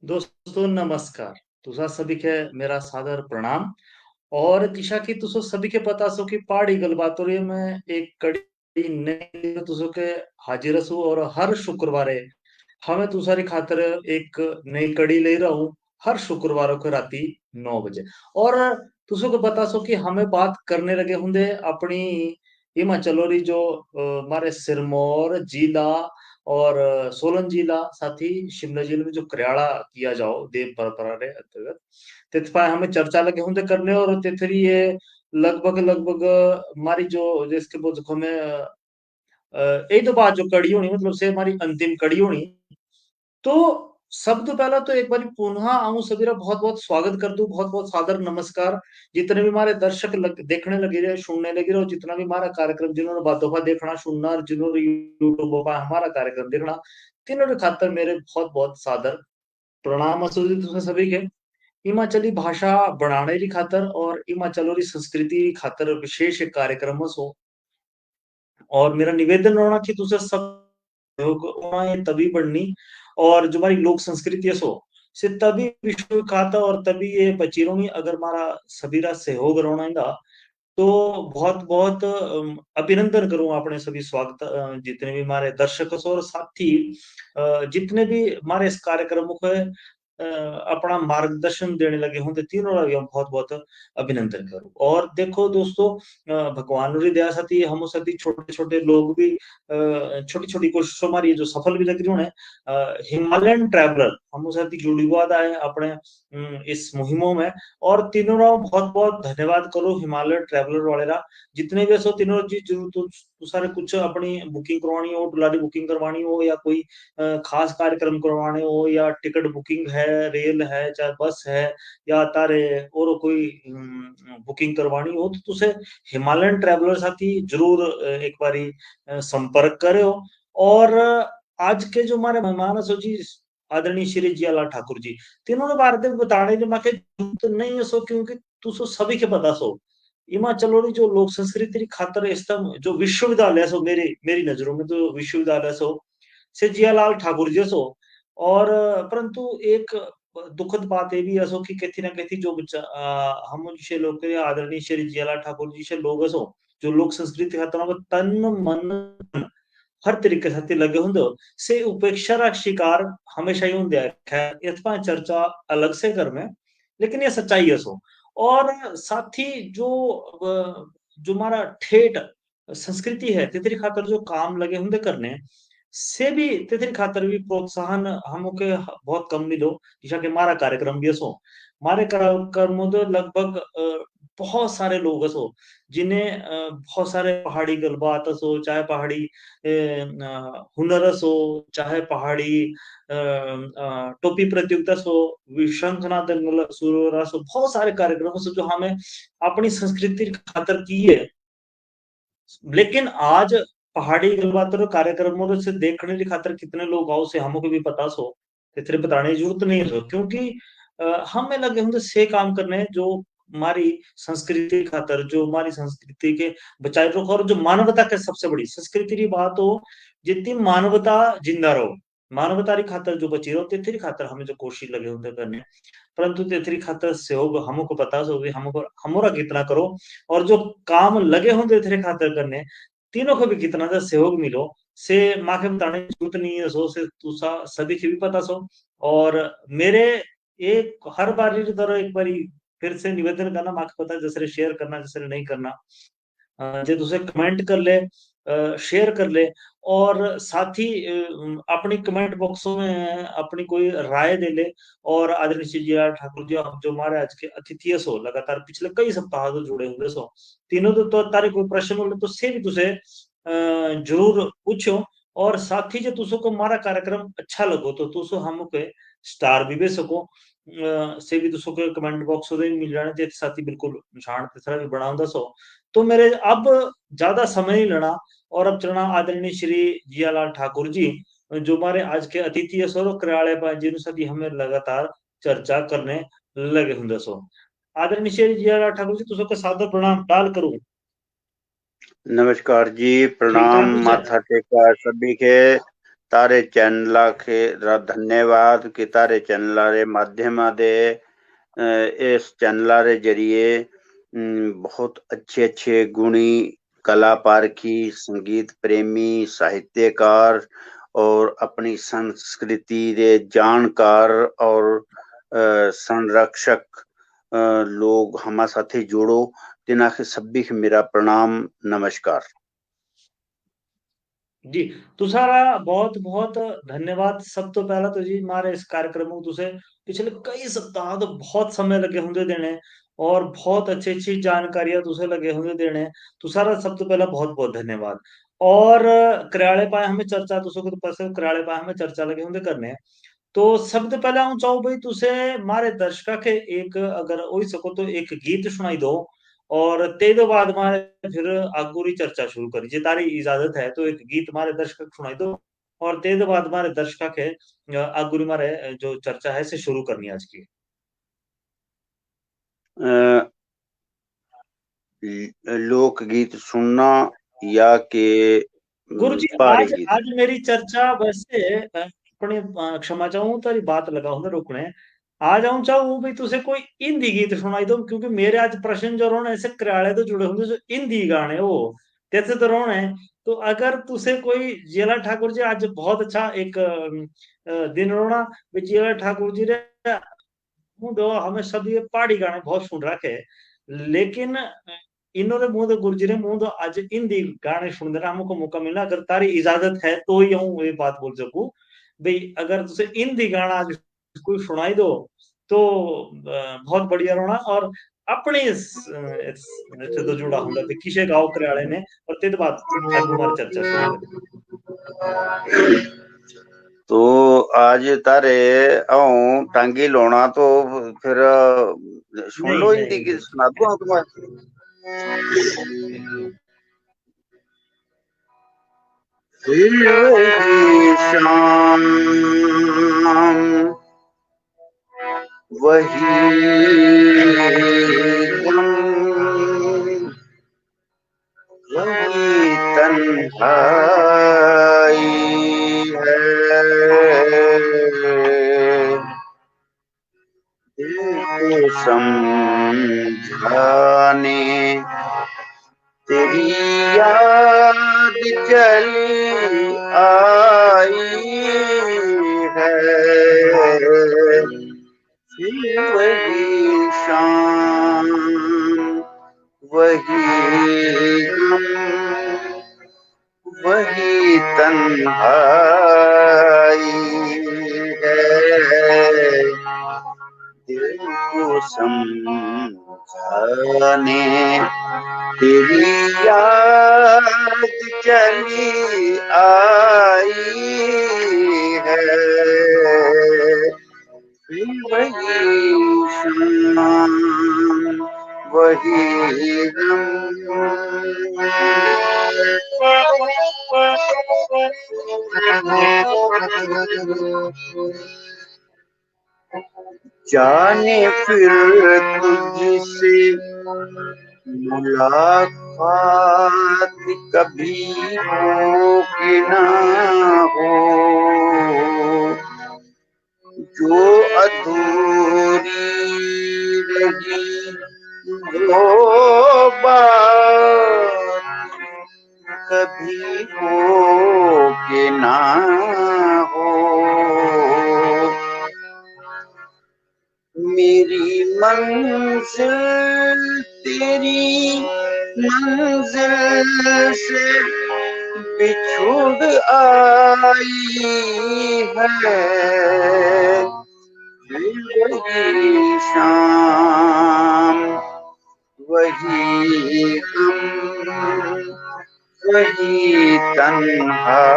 दोस्तों नमस्कार। तुसा सभी के मेरा सादर प्रणाम। और दिशा की तुसो सभी के पता सो कि पहाड़ी गलबातोरी में एक कड़ी नई तुसो के हाजिर हसूं और हर शुक्रवारे हमें तुसारी खातर एक नई कड़ी ले रहा हूँ हर शुक्रवारों को राती 9 बजे। और तुसो को बता सो कि हमें बात करने लगे होंगे अपनी हिमाचल और जो हमारे सिरमौर जिला और सोलन जिला साथ ही शिमला जिले में जो करियाड़ा किया जाओ देव परंपरा रे अंतर्गत तिथ पर हमें चर्चा लगे होंगे करने और तिथरी ये लगभग लगभग हमारी जो जिसके बोझ में एक दो बात जो कड़ी होनी मतलब से हमारी अंतिम कड़ी होनी। तो सब तो पहला तो एक बार पुनः आऊं सभी बहुत बहुत स्वागत कर दूं बहुत बहुत सादर नमस्कार। जितने भी हमारे दर्शक देखने लगे रहे सुनने लगे रहे और जितना भी हमारा कार्यक्रम जिन्होंने बातों का देखना सुनना और जिन्होंने यूट्यूब पर हमारा कार्यक्रम देखना तीनों के खातर मेरे बहुत बहुत सादर प्रणाम असुदी तुझे सभी के हिमाचली भाषा बढ़ाने की खातर और हिमाचल और संस्कृति की खातर विशेष एक कार्यक्रम हो। और मेरा निवेदन होना कि तुझे सब सहयोग होना ये तभी बढ़नी और जो हमारी लोक संस्कृति है सो से तभी विश्व खाता और तभी ये बची रहोगी अगर हमारा सभी का सहयोग रहना है। तो बहुत बहुत अभिनंदन करूं अपने सभी स्वागत जितने भी हमारे दर्शक हो और साथी जितने भी हमारे इस कार्यक्रम को अपना मार्गदर्शन देने लगे हों तो तीनों का भी हम बहुत बहुत अभिनंदन करूं। और देखो दोस्तों भगवान री दया साथी हम सभी छोटे छोटे लोग भी छोटी छोटी कोशिशों हमारी जो सफल भी लग रही होने हिमालयन ट्रैवलर हम साथी जुड़ी हुआ है अपने इस मुहिमों में। और तीनों रा बहुत बहुत धन्यवाद करो हिमालय ट्रैवलर वाले रा जितने भी सो तीनों जी जरूर तो सारे कुछ अपनी बुकिंग करवानी हो टुलारी बुकिंग करवानी हो या कोई खास कार्यक्रम करवाने हो या टिकट बुकिंग है रेल है चाहे बस है या तारे और कोई बुकिंग करवानी हो तो तुसे हिमालयन ट्रैवलर साथ ही जरूर एक बारी संपर्क करो। और आज के जो हमारे मेहमान है जी आदरणीय श्री जियालाल ठाकुर जी तीनों ने बारे में बताने के माके जरूरत नहीं है सो क्योंकि तुसो सभी के पता सो हिमाचल और जो लोक संस्कृति की खातर स्तंभ जो विश्वविद्यालय सो मेरी मेरी नजरों में तो विश्वविद्यालय सो से जियालाल ठाकुर जी सो। और परंतु एक दुखद बात ये भी है सो कि कहती ना कहती जो हम से लोग आदरणीय श्री जियालाल ठाकुर जी से लोग सो जो लोक संस्कृति खातर में तन मन हर तरीके से लगे होंगे से उपेक्षा का शिकार हमेशा ही होंगे है। खैर इस पर चर्चा अलग से कर में लेकिन ये सच्चाई है सो। और साथ ही जो हमारा ठेठ संस्कृति है तितरी खातर जो काम लगे होंगे करने से भी तितरी खातर भी प्रोत्साहन हमके बहुत कम मिलो जिसा कि हमारा कार्यक्रम भी है सो हमारे कार्यक्रमों तो लगभग बहुत सारे लोग है सो जिन्हें बहुत सारे पहाड़ी गलबात हो चाहे पहाड़ी हुनर हो चाहे पहाड़ी टोपी प्रतियोगिता सो विशंखनाथ दंगल सुरोरा सो बहुत सारे कार्यक्रम सो जो हमें अपनी संस्कृति की खातर की है। लेकिन आज पहाड़ी गलबात कार्यक्रमों से देखने की खातर कितने लोग आओ से हमको भी पता सो इतने बताने की जरूरत नहीं है क्योंकि हमें लगे होंगे से काम करने जो हमारी संस्कृति खातर जो हमारी संस्कृति के बचाए रखो और जो मानवता के सबसे बड़ी संस्कृति की बात हो जितनी मानवता जिंदा रहो मानवता की खातर जो बची रहो तेथरी खातर हमें जो कोशिश लगे होंगे करने परंतु तेथरी खातर सहयोग हमको पता सो भी हमको हमरा कितना करो और जो काम लगे होंगे तेरे खातर करने तीनों को भी कितना सा सहयोग मिलो से माँ के बताने की जरूरत नहीं है सो से तू सभी की भी पता सो। और मेरे एक हर बार की तरह एक बारी फिर से निवेदन करना माँ को पता जैसे शेयर करना जैसे नहीं करना जे तुझे कमेंट कर ले शेयर कर ले और साथ ही अपनी कमेंट बॉक्सों में अपनी कोई राय दे ले। और आदरणीय श्री जी आर ठाकुर जी जो हमारे आज के अतिथि है सो लगातार पिछले कई सप्ताह तो जुड़े हुए सो तीनों तो तारे कोई प्रश्न हो तो से भी तुझे जरूर पूछो। और साथ ही जो तुझको को हमारा कार्यक्रम अच्छा लगो तो तुझो हम पे स्टार भी दे सको से भी तुझको के कमेंट बॉक्स में मिल जाने ते साथ ही बिल्कुल निशान तीसरा भी बनाऊंगा सो। तो मेरे अब ज्यादा समय नहीं लेना और अब चलना आदरणीय श्री जियालाल ठाकुर जी जो हमारे आज के अतिथि है सो कराले पर जिन हमें लगातार चर्चा करने लगे होंगे सो आदरणीय श्री जियालाल ठाकुर जी तुझको के सादर प्रणाम डाल करूं। नमस्कार जी ठीक प्रणाम ठाक कुछ है माथा टेका सभी के तारे चैनल के धन्यवाद कि तारे चैनल रे माध्यम दे इस चैनल रे जरिए बहुत अच्छे अच्छे गुणी कलाकार की संगीत प्रेमी साहित्यकार और अपनी संस्कृति रे जानकार और संरक्षक लोग हमारे साथे जोड़ो तिना के सभी के मेरा प्रणाम नमस्कार जी तुसारा बहुत बहुत धन्यवाद। सब तो पहला तो जी मारे इस कार्यक्रम को तुसे पिछले कई सप्ताह तो बहुत समय लगे होंगे देने और बहुत अच्छी अच्छी जानकारियां तुसे लगे होंगे देने। तुसारा सब तो पहला बहुत बहुत धन्यवाद। और कराले पाए हमें चर्चा तुसो को तो पसंद कराले पाए हमें चर्चा लगे होंगे करने। तो सबसे पहले हूँ चाहूँ भाई तुसे मारे दर्शका के एक अगर हो सको तो एक गीत सुनाई दो और ते दो बाद मारे फिर आगूरी चर्चा शुरू करी जे तारी इजाजत है तो एक गीत मारे दर्शक सुनाई दो और ते दो बाद मारे दर्शका के आगूरी मारे जो चर्चा है से शुरू करनी आज की। लोकगीत सुनना या के गुरुजी पहाड़ी आज गीत आज मेरी चर्चा वैसे अपने क्षमा चाहूँ तारी बात लगाऊंगा रुकने आ जाऊं चाहूँ भाई तुझे कोई हिंदी गीत सुनाई दो क्योंकि मेरे आज प्रश्न जो रोने ऐसे कराले तो जुड़े होंगे जो हिंदी गाने वो कैसे तो रोने हैं। तो अगर तुझे कोई जिला ठाकुर जी आज बहुत अच्छा एक दिन रोना भाई जिला ठाकुर जी रे मुंह दो हमें सब ये पहाड़ी गाने बहुत सुन रखे हैं। लेकिन इन्होंने मुंह दो गुरुजी ने मुंह दो आज हिंदी गाने सुनने का हमको मौका मिला अगर तारी इजाजत है तो ही हूँ ये बात बोल सकूं भाई अगर तुझे हिंदी गाना आज कोई सुनाई दो तो बहुत बढ़िया रोना और अपने से तो जुड़ा होगा कि किसे गाँव करे ने और तेरे बाद अगू हमारी चर्चा शुरू करें। तो आज तारे आऊं टांगी लोना तो फिर सुन नहीं लो हिंदी नहीं की गुरुजी सुना दूं तुम्हें नहीं। फिर वही शाम वही गम वही तन्हाई है दिल को समझाने तेरी याद चली आई है फिर वही शाम वही गम वही तन्हाई है दिल को समझाने तेरी याद चली आई है फिर वही शाम वही गम जाने फिर तुझसे मुलाकात कभी हो कि ना हो जो अधूरी रही वो बात कभी हो कि ना हो मेरी मंजिल तेरी मंजिल से बिछुड़ आई है वही शाम वही गम वही तन्हाई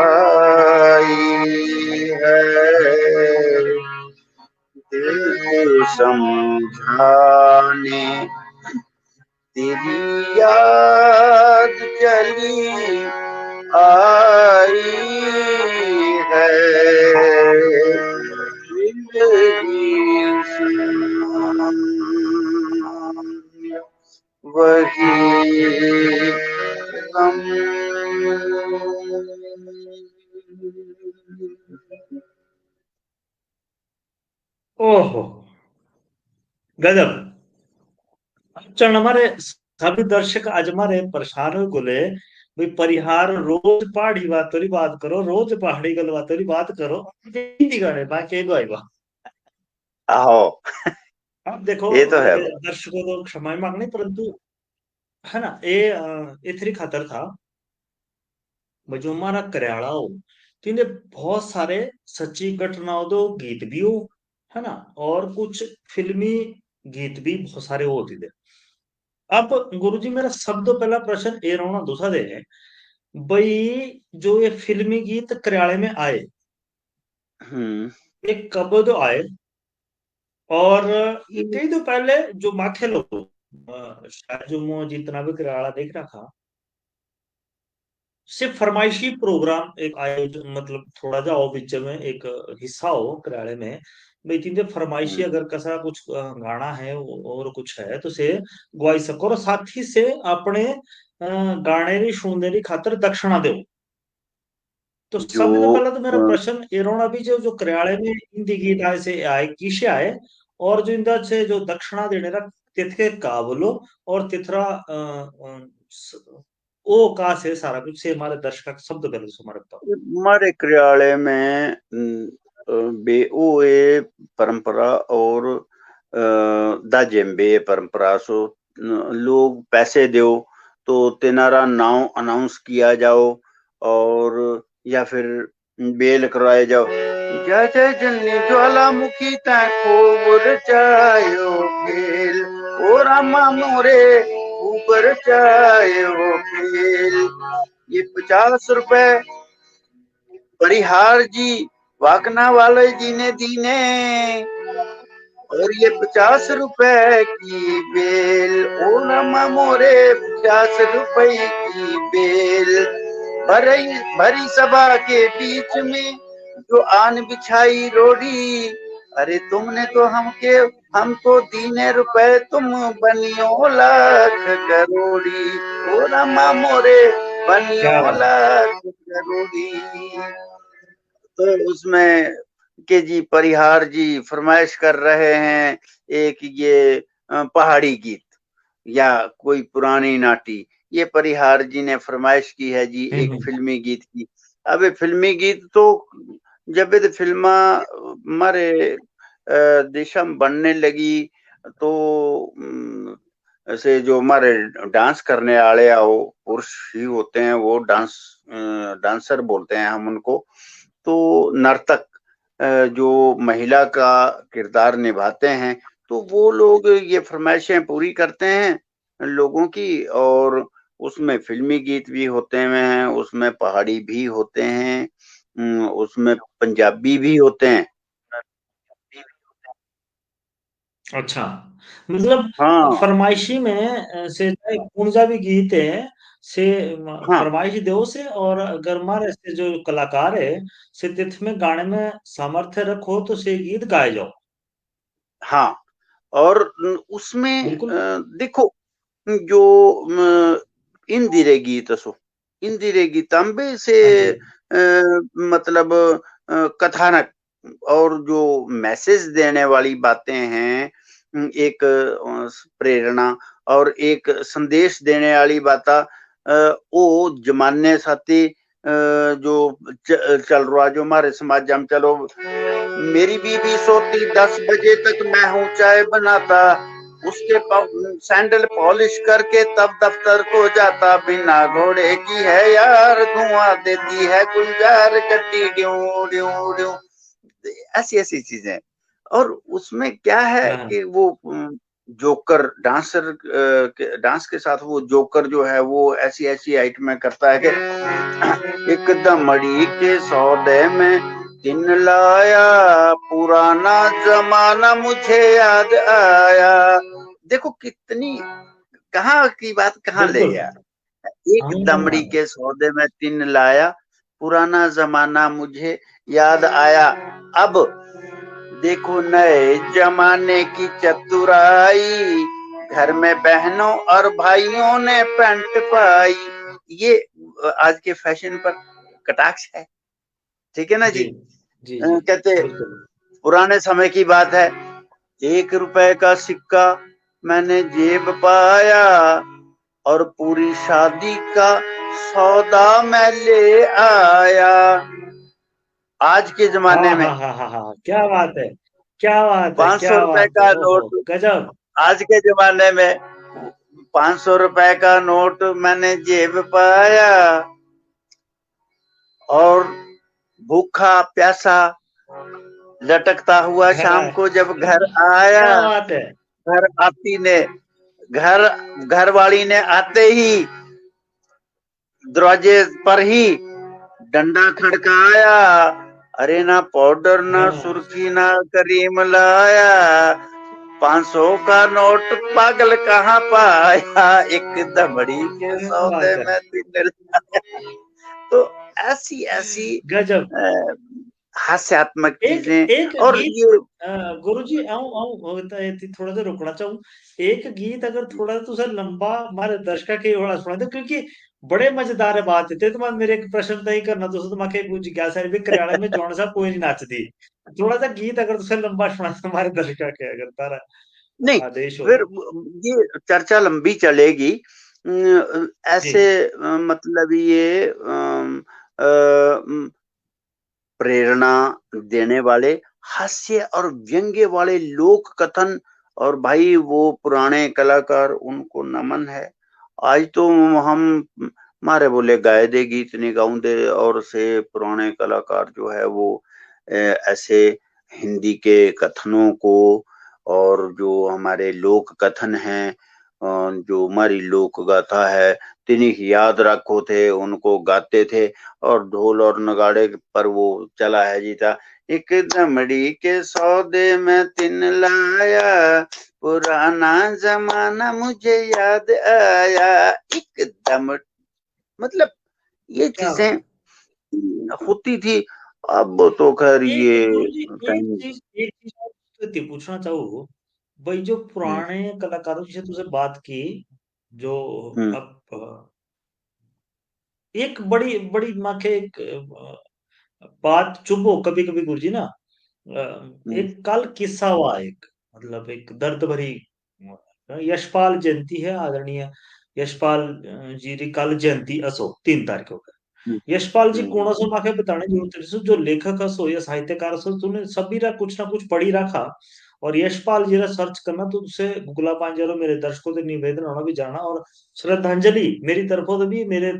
है दिल को समझाने तेरी याद चली आई है जिंदगी शाम वही गम ओहो, गजब। चल हमारे सभी दर्शक आज हमारे परेशान हो बोले भाई परिहार रोज पहाड़ी बातों की बात करो, रोज पहाड़ी गल बातों की बात करो, हिंदी गाने बाकी को आएगा। आओ। अब देखो, ये तो है देखे भाई। दर्शकों को क्षमा मांगनी, परंतु है ना ये इतनी खातर था भाई जो हमारा करियाला हो, तो इन्हें बहुत सारे सच्ची घटनाओं दो गीत भी हो, है ना, और कुछ फिल्मी गीत भी बहुत सारे होते थे। अब गुरुजी मेरा सब तो पहला प्रश्न ये रहना दूसरा दे है भाई, जो ये फिल्मी गीत करियाले में आए, हम्म। ये कब तो आए, और ये कई तो पहले जो माथे लोग शायद जो मैं जितना भी करियाला देख रहा था, सिर्फ फरमाइशी प्रोग्राम एक आयोजन, मतलब थोड़ा जा और बीच में एक हिस्सा हो करियाले में भाई, तीन फरमाइशी हम्म। अगर कसा कुछ गाना है और कुछ है तो से गवाई सको, और साथ ही से अपने गाने री सुनने री खातर दक्षिणा दो। तो जो सब तो पहला तो मेरा अ, प्रश्न ये रोना भी, जो जो करियाले में हिंदी गीत आए से आए किसे आए, और जो इंदा से जो दक्षिणा देने रा तिथके का बोलो, और तिथरा ओ का से सारा कुछ से हमारे दर्शक शब्द पहले से हमारे बताओ। हमारे कृयाले में बेओए परंपरा और दाजेम्बे परंपरा सो लोग पैसे दो तो तेनारा नाव अनाउंस किया जाओ, और या फिर बेल करवाए जाओ। जय जय जननी ज्वालामुखी तैको चायो खेल, ओ रामा मोरे ऊपर चायो खेल। ये 50 रुपए परिहार जी वाकना वाले जी ने दीने, और ये 50 रुपए की बेल, ओ नमा मोरे 50 रुपए की बेल। भरी भरी सभा के बीच में जो आन बिछाई रोड़ी, अरे तुमने तो हमको दीने रुपए, तुम बनियो लाख करोड़ी, ओ रमा मोरे क्या बनियो बात है। लाख करोड़ी। तो उसमें के जी परिहार जी फरमाइश कर रहे हैं एक ये पहाड़ी गीत या कोई पुरानी नाटी, ये परिहार जी ने फरमाइश की है जी एक हम्म। फिल्मी गीत की। अब ये फिल्मी गीत तो जब ये फिल्मा हमारे देशम बनने लगी तो ऐसे जो हमारे डांस करने वाले आओ पुरुष ही होते हैं, वो डांसर बोलते हैं हम उनको। तो नर्तक जो महिला का किरदार निभाते हैं, तो वो लोग ये फरमाइशें पूरी करते हैं लोगों की, और उसमें फिल्मी गीत भी होते हैं, उसमें पहाड़ी भी होते हैं, उसमें पंजाबी भी होते हैं। अच्छा, मतलब हाँ। फरमाइशी में से चाहे पंजाबी गीत है से हाँ। फरमाइशी दो से, और अगर हमारे से जो कलाकार है से तिथ में गाने में सामर्थ्य रखो तो से गीत गाए जाओ। हाँ। और उसमें बिल्कुल। देखो जो इंदिरे गीत सो इंदिरे गीतांबे से हाँ जी। मतलब कथानक और जो मैसेज देने वाली बातें हैं, एक प्रेरणा और एक संदेश देने वाली बात वो जमाने साथी जो चल रहा, जो हमारे समाज में चलो, मेरी बीवी सोती 10 बजे तक, मैं हूँ चाय बनाता, उसके सैंडल पॉलिश करके तब दफ्तर को जाता, बिना घोड़े की है यार धुआं देती है गुलजार कट्टी ड्यू ड्यू ड्यू। ऐसी ऐसी चीजें। और उसमें क्या है हाँ। कि वो जोकर डांसर डांस के साथ वो जोकर जो है वो ऐसी ऐसी आइटमें करता है कि एक दमड़ी के सौदे में दिन लाया, पुराना जमाना मुझे याद आया। देखो कितनी कहाँ की बात कहाँ ले बिल्कुल। गया। हाँ एक दमड़ी के सौदे में दिन लाया, पुराना जमाना मुझे याद आया। अब देखो नए जमाने की चतुराई, घर में बहनों और भाइयों ने पैंट पाई। ये आज के फैशन पर कटाक्ष है, ठीक है ना जी जी। जी जी। कहते बिल्कुल। पुराने समय की बात है, 1 रुपए का सिक्का मैंने जेब पाया और पूरी शादी का सौदा मैं ले आया। आज के जमाने हाँ में हाँ हाँ हाँ हाँ, क्या बात है, क्या बात है, 500 क्या रुपए बात है, का ओहो नोट, गजब। आज के जमाने में 500 रुपए का नोट मैंने जेब पाया और भूखा प्यासा लटकता हुआ शाम को जब घर आया, क्या बात है। घर आती ने घर घर वाली ने आते ही दरवाजे पर ही डंडा खड़काया, अरे ना पाउडर ना हाँ सुर्खी ना करीम लाया, 500 का नोट पागल कहाँ पाया, एक दमड़ी के क्या सौदे बात है, में दिन लाया। तो ऐसी ऐसी गजब। हास्यात्मक एक चीजें एक और गीत, ये गुरुजी आऊं आऊं थोड़ा सा रुकना चाहूं। एक गीत अगर थोड़ा सा तुझे लंबा हमारे दर्शक के थोड़ा सुना दो, क्योंकि बड़े मजेदार बात थे। तो मेरे एक प्रश्न तय करना तो तुम्हें कुछ जिज्ञासा है भी करियाले में जोन सा कोई नहीं नाचती। थोड़ा सा गीत अगर तुझे लंबा सुना तो हमारे दर्शक के अगर तारा नहीं, आदेश हो फिर तो। ये चर्चा लंबी चलेगी। जी ऐसे मतलब ये प्रेरणा देने वाले हास्य और व्यंग्य वाले लोक कथन, और भाई वो पुराने कलाकार उनको नमन है। आज तो हम मारे बोले गाए दे गीत नहीं गाऊं दे, और से पुराने कलाकार जो है वो ऐसे हिंदी के कथनों को और जो हमारे लोक कथन हैं, जो हमारी लोक गाथा है, तिन्ही याद रखो थे, उनको गाते थे। और ढोल और नगाड़े पर वो चला है जीता, एक दमड़ी के सौदे में तिन लाया, पुराना जमाना मुझे याद आया, एक दम मतलब ये क्या चीजें बात है। होती थी। अब तो खैर एक ये गुरुजी टाइम। एक चीज और तुझसे पूछना चाहूँ। भाई जो हम्म, पुराने कलाकारों से तुझे बात की, जो हम्म, अब एक बड़ी बड़ी माँ के एक बात चुप हो कभी कभी गुरुजी ना। हम्म, एक कल किस्सा हुआ, एक मतलब एक दर्द भरी यशपाल जयंती है आदरणीय यशपाल जी री कल जयंती असो 3 तारीख को। हम्म, यशपाल जी हम्म, कौन सो माके बताने जरूरत है, जो लेखक असो या साहित्यकार असो तूने सभी रा कुछ ना कुछ पढ़ी रखा। और यशपाल जी रा सर्च करना तो तुझसे गुगला पांजरो मेरे दर्शकों से निवेदन होना भी जाना, और श्रद्धांजलि मेरी तरफों से भी, मेरे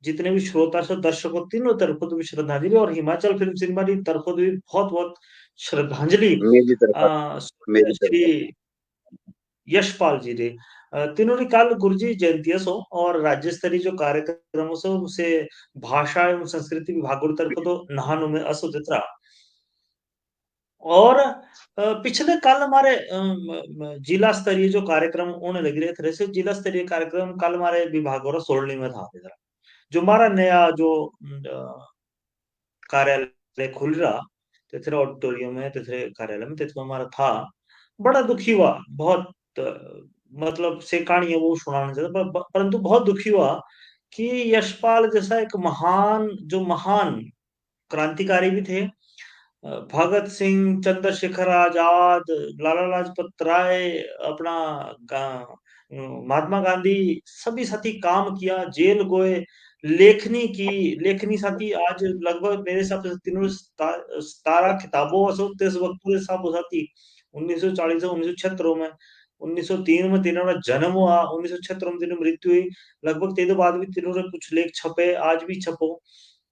जितने भी श्रोता से दर्शकों तीनों तरफों से भी श्रद्धांजलि, और हिमाचल फिल्म सिनेमा की तरफों से भी बहुत बहुत श्रद्धांजलि। मेरी तरफ मेरी श्री तरफ यशपाल जी रे तीनों री काल गुरुजी जयंती सो, और राज्य स्तरीय जो कार्यक्रम सो उसे भाषा एवं संस्कृति विभाग की तरफ तो नहानो में असो तितरा। और पिछले कल हमारे जिला स्तरीय जो कार्यक्रम होने लग रहे थे, से जिला स्तरीय कार्यक्रम कल हमारे विभाग और सोलनी में था तितरा। जो हमारा नया जो कार्यालय खुल रहा, तीसरे ऑडिटोरियम में, तीसरे कार्यालय में, तीसरा हमारा था। बड़ा दुखी हुआ बहुत, मतलब से कहानी है वो सुनाना चाहता, परंतु बहुत दुखी हुआ कि यशपाल जैसा एक महान, जो महान क्रांतिकारी भी थे, भगत सिंह, चंद्रशेखर आजाद, लाला लाजपत राय, अपना महात्मा गांधी, सभी साथी काम किया, जेल गए, लेखनी की, लेखनी साथी आज लगभग मेरे हिसाब से तीनों 17 किताबों असो तेज वक्त पूरे साहब साथी 1940 से 1976 में, 1903 में तीनों का जन्म हुआ, 1976 में तीनों मृत्यु हुई। लगभग तेरे बाद भी तीनों ने कुछ लेख छपे, आज भी छपो,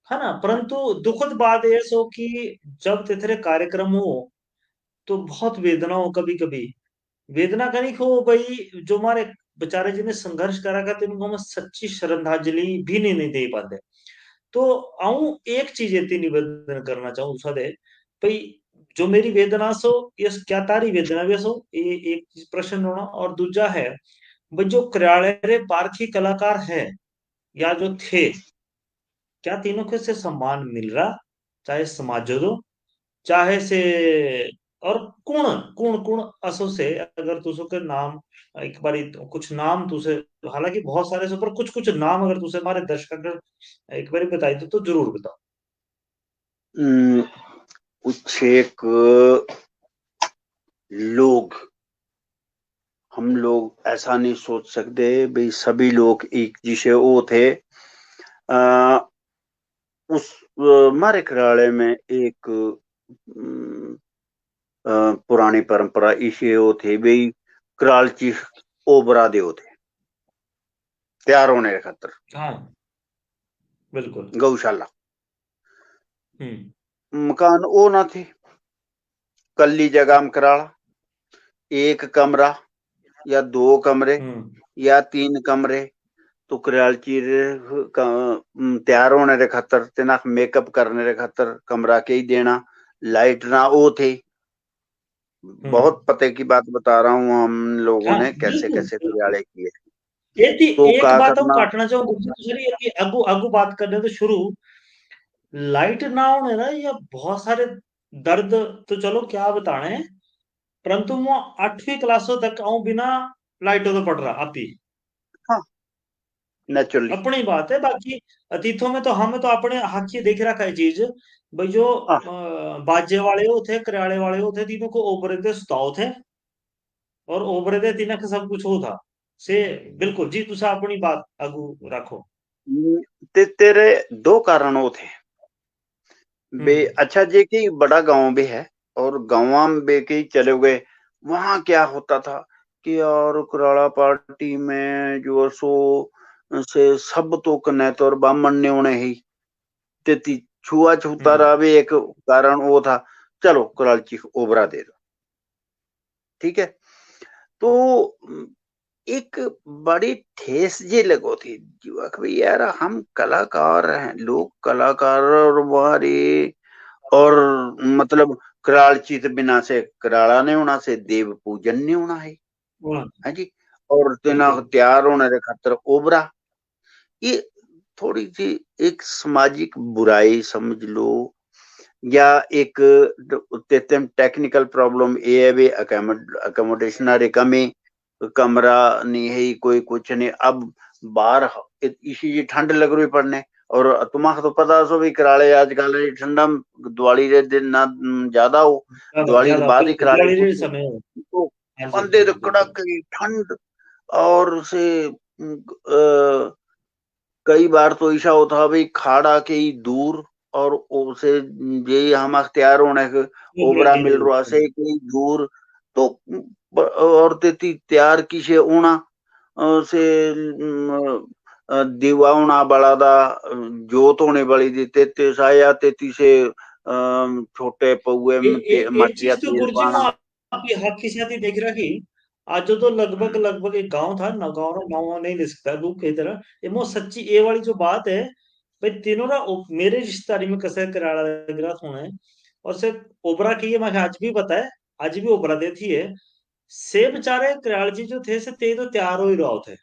है ना। परंतु दुखद बात यह सो कि जब तेरे कार्यक्रम हो तो बहुत वेदना हो, कभी कभी वेदना करी हो भाई, जो हमारे बेचारे जिन्हें संघर्ष करा करते उनको हम सच्ची श्रद्धांजलि भी नहीं दे पाते। तो आऊं एक चीज इतनी निवेदन करना चाहूँ सादे भाई, जो मेरी वेदना सो ये क्या तारी वेदना भी सो, ये एक प्रश्न होना। और दूजा है भाई, जो कार्यालय रे पारखी कलाकार है या जो थे, क्या तीनों को से सम्मान मिल रहा, चाहे समाजो दो, चाहे से, और कुण कुण कुण असो से अगर तुसो के नाम एक बारी कुछ नाम तुसे, हालांकि बहुत सारे से पर कुछ कुछ नाम अगर तुसे हमारे दर्शक अगर एक बारी बताई तो जरूर बताओ। कुछ एक लोग, हम लोग ऐसा नहीं सोच सकते भाई सभी लोग एक जिसे वो थे। उस हमारे कराड़े में एक पुरानी परंपरा इसे वो थे भाई कराल चीफ ओबरा दे थे तैयार होने के खातर हाँ बिल्कुल। गौशाला हम्म मकान वो ना थे, कल्ली जगह में कराड़ा, एक कमरा या 2 कमरे हम्म या 3 कमरे, तो करालची तैयार होने रे खातर तेना मेकअप करने रे खातर कमरा के ही देना, लाइट ना वो थे। हम्म। बहुत पते की बात बता रहा हूँ, हम लोगों हाँ ने कैसे बिल्कुल कैसे बिल्कुल। करियाले किए। ये थी तो एक क्या बात हम करना। काटना चाहूँ दूसरी ये अगू अगू बात करने तो शुरू लाइट ना होने ना या बहुत सारे दर्द तो चलो क्या बताने, परंतु वो 8वीं क्लासों तक आऊं बिना लाइटों तो पड़ रहा आपी हाँ नेचुरली। अपनी बात है। बाकी अतीतों में तो हमें तो अपने हाथी देख रखा है चीज भाई जो हाँ बाजे वाले होते करियाले वाले होते तीनों को ओबरे दे सुताओ थे और ओबरे दे तीनों का सब कुछ हो था से बिल्कुल जी तुसा अपनी बात अगू रखो। तेरे 2 कारण थे बे। हम्म अच्छा जे कि बड़ा गांव भी है और गांव में बे के चले गए, वहां क्या होता था कि और कराड़ा पार्टी में जो सो से सब तो कने तो बामण ने उन्हें ही तेती छुआ छूता हम्म। रहा भी एक कारण वो था। चलो कराल चीफ ओबरा दे दो, ठीक है। तो एक बड़ी ठेस जे लगो थी युवक भी यार, हम कलाकार हैं, लोग कलाकार और हमारे और मतलब कराल चीत बिना से कराला ने होना से देव पूजन नहीं होना हाँ, है जी। और तेना बिल्कुल। तैयार होने के खातर ओबरा, ये थोड़ी सी एक सामाजिक बुराई समझ लो, या एक टेक्निकल प्रॉब्लम ये है भी अकोमोडेशन रे कमी, कमरा नहीं है कोई कुछ नहीं। अब बाहर इसी ठंड लग रही पड़ने, और तुम्हारा तो पता सो भी कराले आजकल ठंडा दिवाली रे दिन ना ज्यादा हो, ज्यादा दिवाली के ज्यादा बाद ही बिल्कुल कराले दिवाली के छूटे। समय हो। तो हाँ जी हाँ बंदे तो जी बिल्कुल। कड़क ठंड, और से कई बार तो ऐसा होता भाई खाड़ा के ही दूर, और उसे ये हम तैयार होने के कोबरा ओबरा की मिल दूर। रहा से कहीं दूर। तो और तेती तैयार किसे ऊना से दीवाना बड़ा दा जोत होने वाली दी तेते साया तेती से छोटे पौए ए, में ए, एक मटिया चीज तो तेल गुरुजी पाना। मैं आपकी हक की साथ ही देख रहा कि आज जो तो लगभग लगभग एक गांव था ना, गांव ना गांव नहीं ले सकता दूर की तरह ये मो सच्ची ये वाली जो बात है भाई तीनों ना मेरे रिश्तेदारी में कैसे कराड़ा वगैरह होना है और सिर्फ ओबरा की है मैं आज भी पता है आज भी ओबरा देती है से बेचारे कराड़ जी जो थे से ते तो तैयार हो ही रहा थे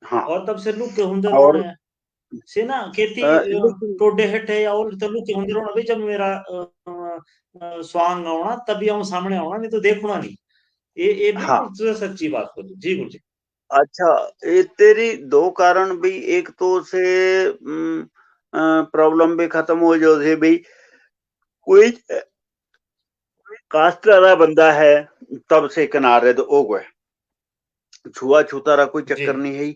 हाँ और तब से लुक के हुंदे और रोने से ना खेती लेकिन टोडे हटे या और तो लुक के हुंदे रोने भाई जब मेरा स्वांग आना तभी हम सामने आना नहीं तो देखना नहीं। ये हाँ बिल्कुल तुझे सच्ची बात बोली जी गुरु जी। अच्छा, ये तेरी 2 कारण भी, एक तो से प्रॉब्लम भी खत्म हो जो थे भाई, कोई कास्ट वाला बंदा है तब से किनारे तो हो गए, छुआ छूता रहा कोई जी चक्कर नहीं है।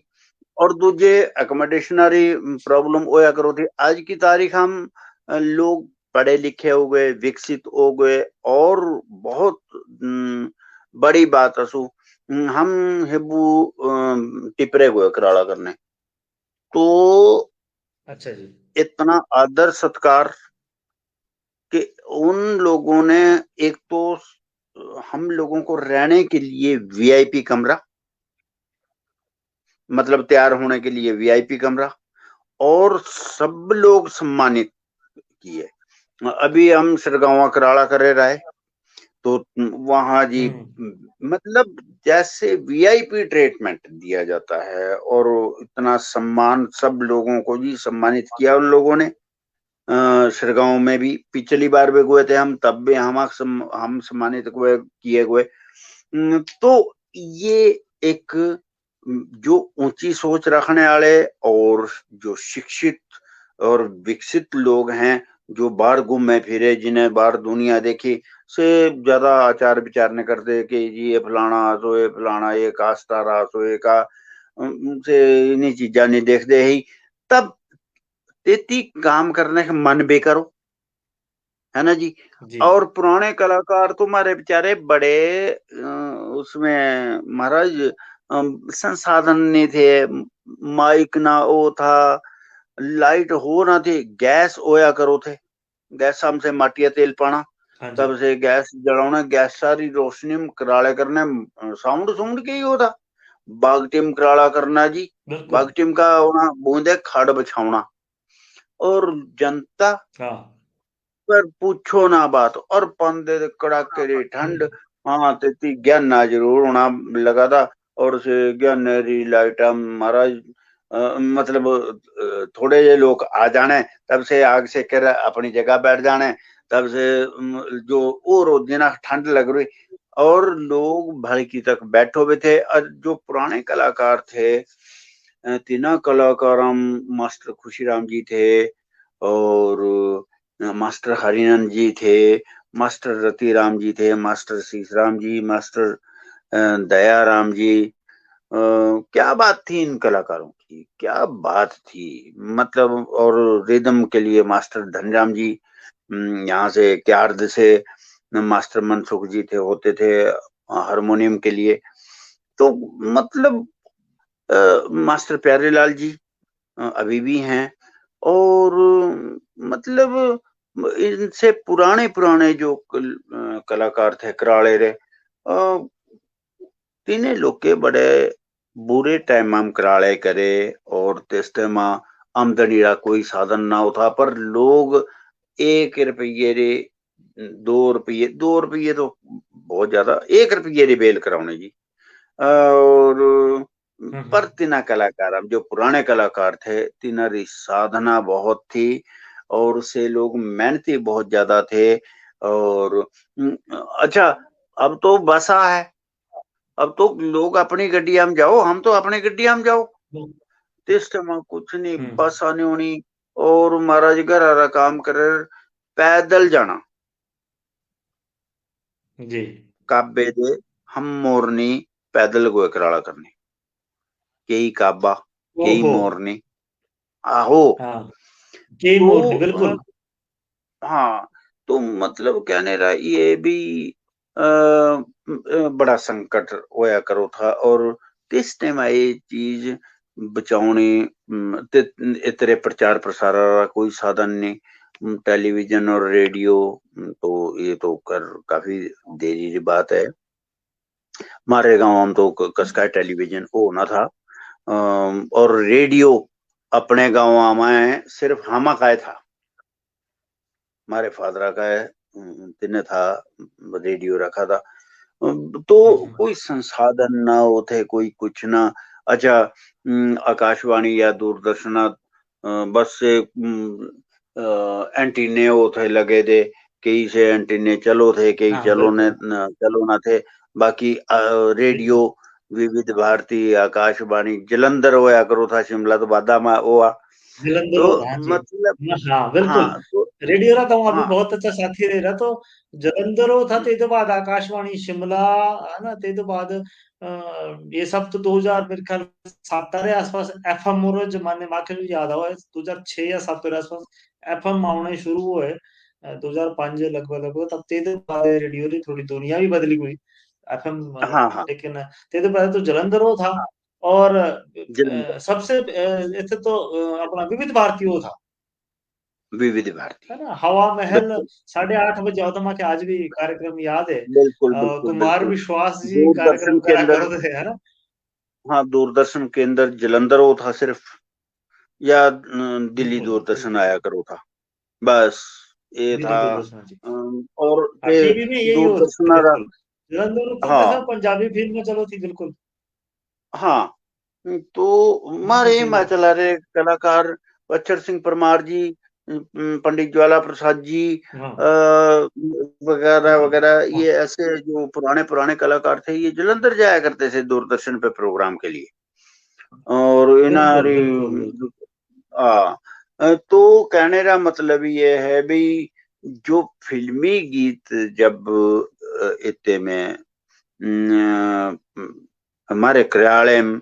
और दूजे अकोमोडेशनरी प्रॉब्लम होया करो थी। आज की तारीख हम लोग पढ़े लिखे हो गए, विकसित हो गए, और बहुत बड़ी बात असु हम हेबू टिपरे गए कराड़ा करने। तो अच्छा जी। इतना आदर सत्कार कि उन लोगों ने, एक तो हम लोगों को रहने के लिए वीआईपी कमरा, मतलब तैयार होने के लिए वीआईपी कमरा, और सब लोग सम्मानित किए। अभी हम सिरगांव कराड़ा करे रहे, तो वहां जी हम्म। मतलब जैसे वीआईपी ट्रीटमेंट दिया जाता है, और इतना सम्मान सब लोगों को जी सम्मानित किया उन लोगों ने। सिरगांव में भी पिछली बार भी गए थे हम, तब भी हम सम्मानित हुए किए हुए। तो ये एक जो ऊंची सोच रखने वाले और जो शिक्षित और विकसित लोग हैं, जो बाहर घूमे फिरे, जिन्हें बाहर दुनिया देखी, से ज्यादा आचार विचार नहीं करते कि जी ये फलाना सोए, फलाना ये कास्टा रहा सोए का, से इन्हीं चीजा नहीं देखते ही। तब तेती काम करने का मन भी करो, है ना जी। जी। और पुराने कलाकार तो हमारे बेचारे बड़े उसमें महाराज संसाधन नहीं थे, माइक ना वो था, लाइट हो ना थी, गैस होया करो थे, गैस हमसे माटिया तेल पाना, हाँ जी। तब से गैस जलाना, गैस सारी रोशनी में कराले करने, साउंड साउंड के ही होता, बाग टीम कराला करना जी, बिल्कुल। बाग टीम का होना, बूंदे खड़ बछावना, और जनता हाँ। पर पूछो ना बात, और पंदे दे कड़ाके दी ठंड, हाँ तेती ज्ञाना जरूर होना लगा था। और से ज्ञानेरी लाइटा महाराज मतलब थोड़े जे लोग आ जाने, तब से आग से कर अपनी जगह बैठ जाने, तब से जो और दिन ठंड लग रही, और लोग भड़की तक बैठो हुए थे। और जो पुराने कलाकार थे, तीना कलाकार मास्टर खुशीराम जी थे, और मास्टर हरिनंद जी थे, मास्टर रतिराम जी थे, मास्टर सीसराम जी, मास्टर दयाराम जी। क्या बात थी इन कलाकारों की, क्या बात थी मतलब। और रिदम के लिए मास्टर धनराम जी, यहाँ से क्यार्द से मास्टर मनसुख जी थे, होते थे हारमोनियम के लिए। तो मतलब मास्टर प्यारेलाल जी अभी भी हैं। और मतलब इनसे पुराने पुराने जो कलाकार थे कराले रे, तीने लोग के बड़े बुरे टाइम हम कराले करे, और तेस्ते माँ आमदनी का कोई साधन ना होता, पर लोग 1 रुपये रे, 2 रुपये, 2 रुपये तो बहुत ज्यादा, 1 रुपये रे बेल कराने जी। और पर तीना कलाकार, अब जो पुराने कलाकार थे, तिनारी साधना बहुत थी, और उसे लोग मेहनती बहुत ज्यादा थे। और अच्छा, अब तो बसा है, अब तो लोग अपनी गड्डिया में जाओ, हम तो अपनी गड्डिया में जाओ, इस टाइम कुछ नहीं, बस आनी होनी, और महाराज घर आ काम करे, पैदल जाना जी। काबे दे, हम मोरनी पैदल गोए कराला करनी, कई काबा कई ओहो। मोरनी, आहो। हाँ। के तो मोरनी बिल्कुल। हाँ, तो मतलब कहने रहा ये भी बड़ा संकट होया करो था। और तिस टाइम ये चीज बचाने, इतने प्रचार प्रसार का कोई साधन नहीं, टेलीविजन और रेडियो, तो ये तो कर काफी देरी की बात है। हमारे गांव में तो कसका टेलीविजन वो ना था, और रेडियो अपने गांव में सिर्फ हामा का था, हमारे फादरा का है, तिने था रेडियो रखा था। तो कोई संसाधन ना होते, कोई कुछ ना। अच्छा, आकाशवाणी या दूरदर्शन बस से एंटीने होते लगे थे, कई से एंटीने चलो थे, कई हाँ बिल्कुल। चलो ना थे। बाकी रेडियो बिल्कुल। विविध भारती आकाशवाणी जलंधर होया करो था, शिमला तो बादा में हुआ। जलंधर तो और हाँ जी। मतलब हाँ बिल्कुल। हाँ, तो रेडियो रा तो वहाँ भी हाँ बहुत अच्छा साथी रह रहा, तो जलंधर था, ते तो बाद आकाशवाणी शिमला, है ना, ते तो बाद ये सब तो 2000 मेरे ख्याल 7 रे आसपास एफएम और जमाने माके भी याद आवा 2006 या 7 रे आसपास एफएम आने शुरू हुए, 2005 लगभग लगभग, तब ते तो बाद रेडियो री थोड़ी दुनिया भी बदली हुई एफएम। हाँ हाँ, लेकिन ते तो पहले तो जलंधर था, और जलंधर सबसे ऐसे तो अपना विविध भारती वो था, विविध भारती, है ना, हवा महल बिल्कुल 8:30 आता माके आज भी कार्यक्रम याद है। बिल्कुल बिल्कुल कुमार बिल्कुल। विश्वास जी कार्यक्रम दूरदर्शन के करा अंदर, करो थे, है ना। हाँ दूरदर्शन के अंदर जलंधर वो था सिर्फ, या दिल्ली बिल्कुल दूरदर्शन बिल्कुल। आया करो था, बस ये दिल्ली था। दूरदर्शन जी। और हाँ, ये टीवी में यही होता दूरदर्शन बिल्कुल। जलंधर तो कैसा हाँ पंजाबी फिल्म चलो थी बिल्कुल। हाँ, तो बिल्कुल हमारे सही बात। हिमाचल रहे कलाकार अक्षर सिंह परमार जी, पंडित ज्वाला प्रसाद जी, हाँ। वगैरह वगैरह, हाँ। ये ऐसे जो पुराने पुराने कलाकार थे, ये जलंधर जाया करते थे दूरदर्शन पे प्रोग्राम के लिए। और बिल्कुल इनारी बिल्कुल बिल्कुल। हाँ, तो कहने का मतलब ये है भी जो फिल्मी गीत जब इत्ते में हमारे क्रयालय में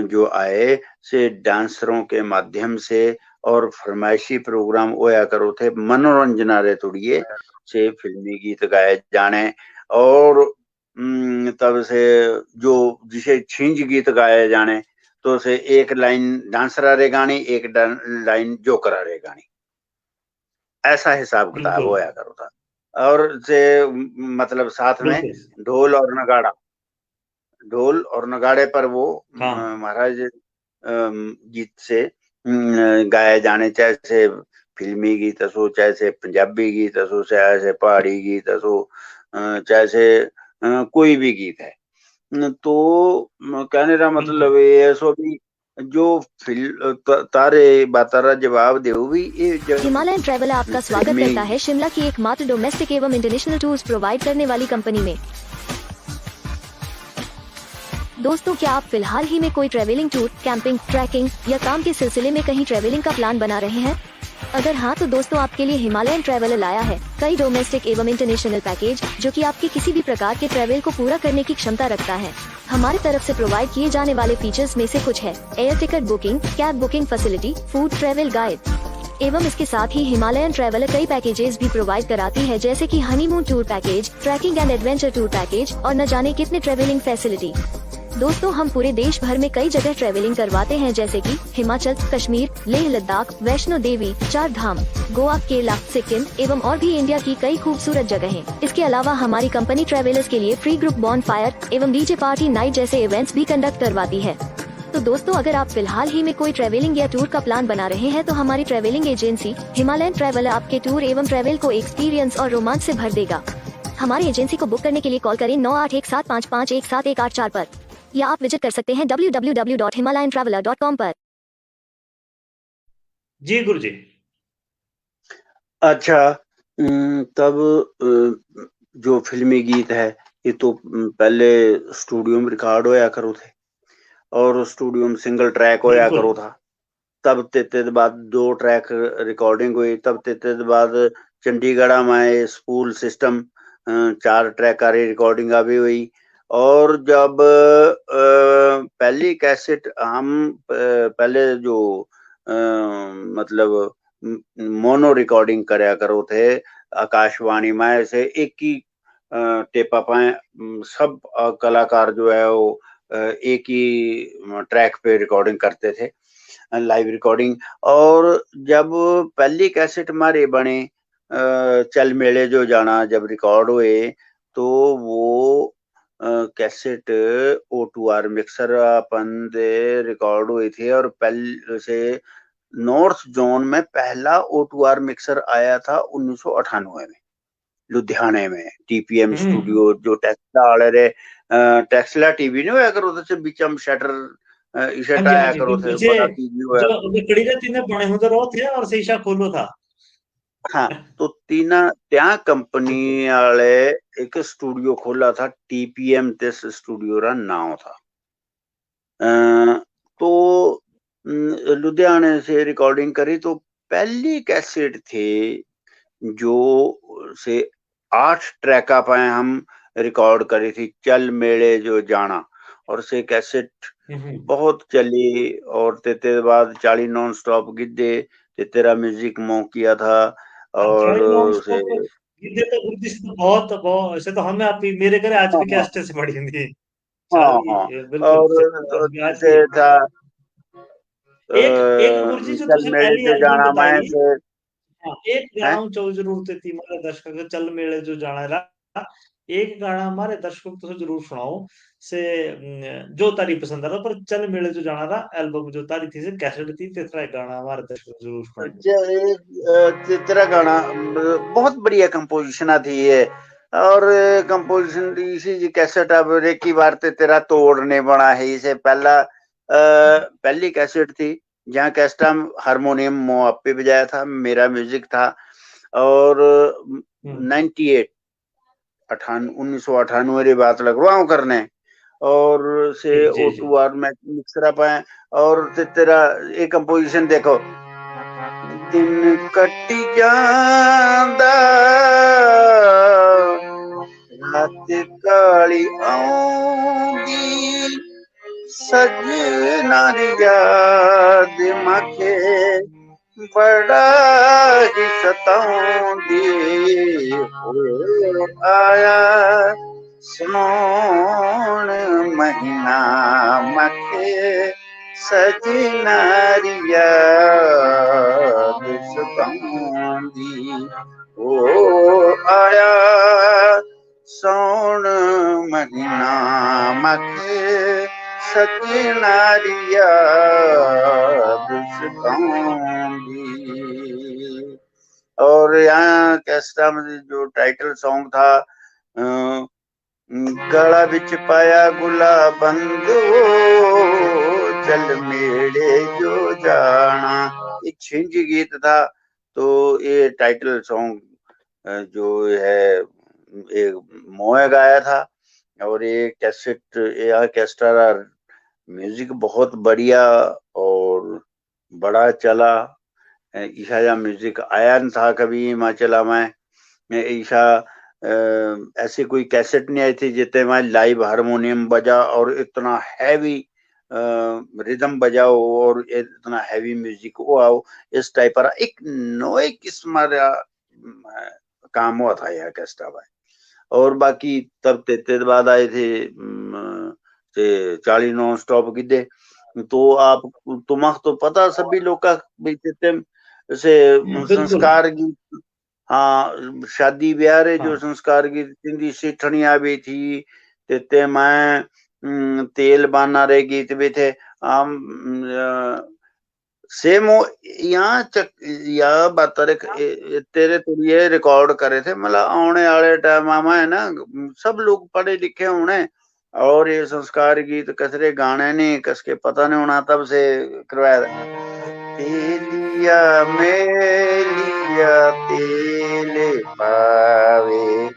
जो आए से डांसरों के माध्यम से और फरमाइशी प्रोग्राम होया करो थे मनोरंजना रे तुड़िए से फिल्मी गीत गाए जाने। और तब से जो जिसे छींज गीत गाए जाने तो से एक लाइन डांसरा रे गानी, एक लाइन जोकरा रे गानी, ऐसा हिसाब किताब बिल्कुल, होया करो था। और से मतलब साथ में बिल्कुल। ढोल और नगाड़ा, ढोल और नगाड़े पर वो हाँ, महाराज गीत से गाए जाने, चाहे से फिल्मी गीत असो, चाहे से पंजाबी गीत असो, चाहे से पहाड़ी गीत असो, चाहे से कोई भी गीत है। तो कहने का बिल्कुल। मतलब ये है सो भी जो तारे बातारा जवाब दे भी ये जब हिमालयन ट्रैवल आपका स्वागत फिल्मी करता है शिमला की एकमात्र डोमेस्टिक एवं इंटरनेशनल टूर्स प्रोवाइड करने वाली कंपनी में। दोस्तों, क्या आप फिलहाल ही में कोई ट्रैवलिंग टूर, कैंपिंग, ट्रैकिंग या काम के सिलसिले में कहीं ट्रैवलिंग का प्लान बना रहे हैं? अगर हाँ, तो दोस्तों आपके लिए हिमालयन ट्रैवल लाया है कई डोमेस्टिक एवं इंटरनेशनल पैकेज जो कि आपके किसी भी प्रकार के ट्रैवल को पूरा करने की क्षमता रखता है। हमारी तरफ से प्रोवाइड किए जाने वाले फीचर्स में से कुछ है: air ticket booking, cab booking facility, food, travel guide एवं इसके साथ ही हिमालयन ट्रैवल कई पैकेजेस भी प्रोवाइड कराती है, जैसे कि honeymoon tour package, trekking and adventure tour package और न जाने कितने ट्रैवलिंग फैसिलिटी। दोस्तों, हम पूरे देश भर में कई जगह ट्रैवलिंग करवाते हैं, जैसे कि हिमाचल, कश्मीर, लेह लद्दाख, वैष्णो देवी, चार धाम, गोवा, केरला, सिक्किम एवं और भी इंडिया की कई खूबसूरत जगहें। इसके अलावा हमारी कंपनी ट्रैवलर्स के लिए फ्री ग्रुप बॉनफायर एवं डीजे पार्टी नाइट जैसे इवेंट्स भी कंडक्ट करवाती है। तो दोस्तों, अगर आप फिलहाल ही में कोई ट्रैवलिंग या टूर का प्लान बना रहे हैं तो हमारी ट्रैवलिंग एजेंसी हिमालयन ट्रैवल आपके टूर एवं ट्रैवल को एक्सपीरियंस और रोमांच से भर देगा। हमारी एजेंसी को बुक करने के लिए कॉल करें 9817551714 पर, या आप विजिट कर सकते हैं www.himalayantraveler.com पर। जी गुरु जी। अच्छा, तब जो फिल्मी गीत है ये तो पहले स्टूडियो में रिकॉर्ड होया करो थे और स्टूडियो में सिंगल ट्रैक होया बिल्कुल। करो था। तब ते बाद 2 ट्रैक रिकॉर्डिंग हुई, तब ते बाद चंडीगढ़ में स्पूल सिस्टम 4 ट्रैक का रिकॉर्डिंग अभी हुई। और जब पहली कैसेट हम पहले जो मतलब मोनो रिकॉर्डिंग करया करो थे आकाशवाणी में से एक ही टेपा पाए सब कलाकार जो है वो एक ही ट्रैक पे रिकॉर्डिंग करते थे, लाइव रिकॉर्डिंग। और जब पहली कैसेट हमारे बने चल मेले जो जाना जब रिकॉर्ड हुए तो वो कैसेट O2R मिक्सर अपन दे रिकॉर्ड हुई थी। और पहले से नॉर्थ जोन में पहला O2R मिक्सर आया था 1998 में लुधियाने में, टीपीएम हम्म। स्टूडियो जो टेस्ला वाले रे टेस्ला टीवी नहीं होया करो थे बीचम शटर हाँ इशटा जी, हाँ आया जी, करो बिल्कुल थे से। बड़ा टीवी होया जो करो। लकड़ी के तीने बने हुए रो थे और शीशा खोलो था। हाँ, तो तीना त्या कंपनी बिल्कुल। वाले एक स्टूडियो खोला था, टीपीएम तेस स्टूडियो रा नाम था। तो लुधियाने से रिकॉर्डिंग करी तो पहली कैसेट थे जो से 8 ट्रैका पाए हम रिकॉर्ड करी थी, चल मेले जो जाना। और से कैसेट हम्म। बहुत चली और ते बाद 40 नॉन स्टॉप गिद्दे ते तेरा म्यूजिक मो किया था। और चाइल्ड नॉन से स्टॉप गीते तो गुरु से तो बहुत बहुत ऐसे तो हमें आप मेरे घरे आज हाँ भी हाँ कैसेट से पड़ी हुई है। हाँ चल हाँ। बिल्कुल और तो आज भी आज भी। से था एक एक गुरु जी जो चल तुझे मेले पहली जो एल्बम जाना मैं बताई। से हाँ, एक है। गाना जो जरूर थी हमारे दर्शकों को चल मेले जो जाना रहा। एक गाना हमारे दर्शकों को तो जरूर सुनाओ से जो तारी पसंद आ रहा पर चल मेले जो जाना रहा एल्बम जो तारी थी से कैसेट थी तीसरा एक गाना हमारे दर्शकों को जरूर सुनाइए। तेरा गाना बहुत बढ़िया कंपोजिशन थी है। और कंपोजिशन इसी जी कैसेट अब एक ही बार ते तेरा तोड़ने बना है इसे पहला पहली कैसेट थी जहाँ कैस्टा हारमोनियम मो आपे बजाया था, मेरा म्यूजिक था। और हम्म। 98 1998 री बात लग रहा हूँ करने। और से जी जी O2R में मिक्सरा पाए। और तेरा एक कंपोजिशन देखो दिन कट जांदा रात काली आउंदी सजना दी याद माखे बड़ा ही सताउंदी हो आया सोन महीना माखे सजना दी याद सताउंदी हो आया सोन महीना माखे सजना दी याद सताउंदी। और यहाँ कैस्टा में जो टाइटल सॉन्ग था गला बिच पाया गुला बंदो चल मेड़े जो जाना, एक छिंज गीत था। तो ये टाइटल सॉन्ग जो है एक मोए गाया था। और ये कैसेट या कैस्टा म्यूजिक बहुत बढ़िया और बड़ा चला। ईशा म्यूजिक आया न था कभी हिमाचल में। ईशा ऐसी कोई कैसेट नहीं आई थी जितने में लाइव हारमोनियम बजा और इतना हैवी रिदम बजाओ और इतना हैवी म्यूजिक हो आओ। इस टाइप का एक नए किस्म का काम हुआ था यह कैस्टा भाई। और बाकी तब ते बाद आए थे 40 नॉन स्टॉप गिद्धे। तो आप तुम्हारा तो पता सभी लोग का से संस्कार गीत, हाँ शादी ब्याह रे जो संस्कार गीत सिंधी सिठनिया भी थी ते मैं तेल बाना रे गीत भी थे। सेम यहाँ बात तेरे तो ये रिकॉर्ड करे थे मतलब आने वाले टाइम में है ना सब लोग पढ़े लिखे होने। और ये संस्कार गीत कसरे गाने नहीं कसके पता नहीं होना तब से करवाया। तेलिया मेलिया तेल पावे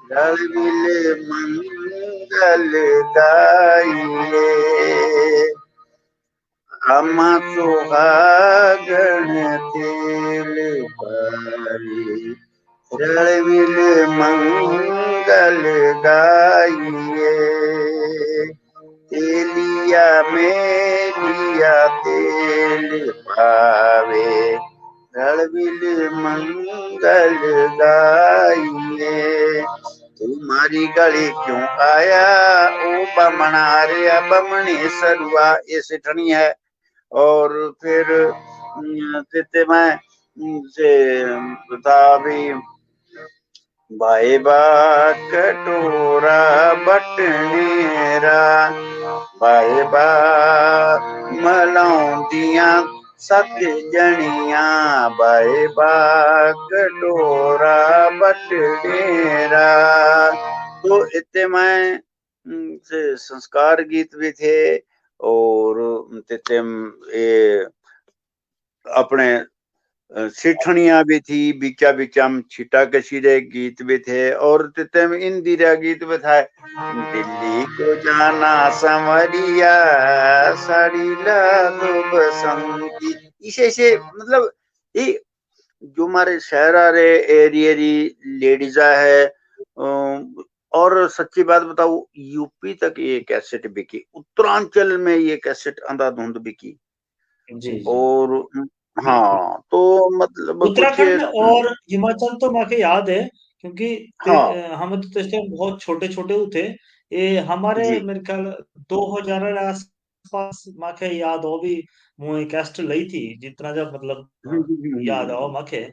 रल मिले मंगल गाइए अमा सुहागण तेल पावे रल मिले मंगल गाइए तेलिया मेलिया तेल पावे रल मिले मंगल गाइए। तुम्हारी गली क्यों आया ओ बमना रे बमनी सरुआ, ये सिठनी है। और फिर देते मैं से बता भी बाए बा कटोरा बटनेरा बाए बा मलाउंदिया सत जनिया बाए बा कटोरा बटनेरा। तो इतने में से संस्कार गीत भी थे और तिते ये अपने सिठनिया भी थी बिचा बिचा छिटा कशीरे गीत भी थे। और तिते में इंदिरा गीत भी था। दिल्ली को जाना समरिया साड़ी ला दो बसंती, इसे मतलब ये जो हमारे शहर रे एरिया लेडीजा है। और सच्ची बात बताऊं यूपी तक ये कैसेट बिकी, उत्तरांचल में ये कैसेट अंधाधुंध बिकी। जी। और हाँ तो मतलब उत्तराखंड और हिमाचल तो माके याद है क्योंकि हम तो इस टाइम बहुत छोटे छोटे थे। ये हमारे मेरे ख्याल 2000 आसपास माके याद हो भी मुझे कैस्ट ली थी जितना जब मतलब याद आओ माके।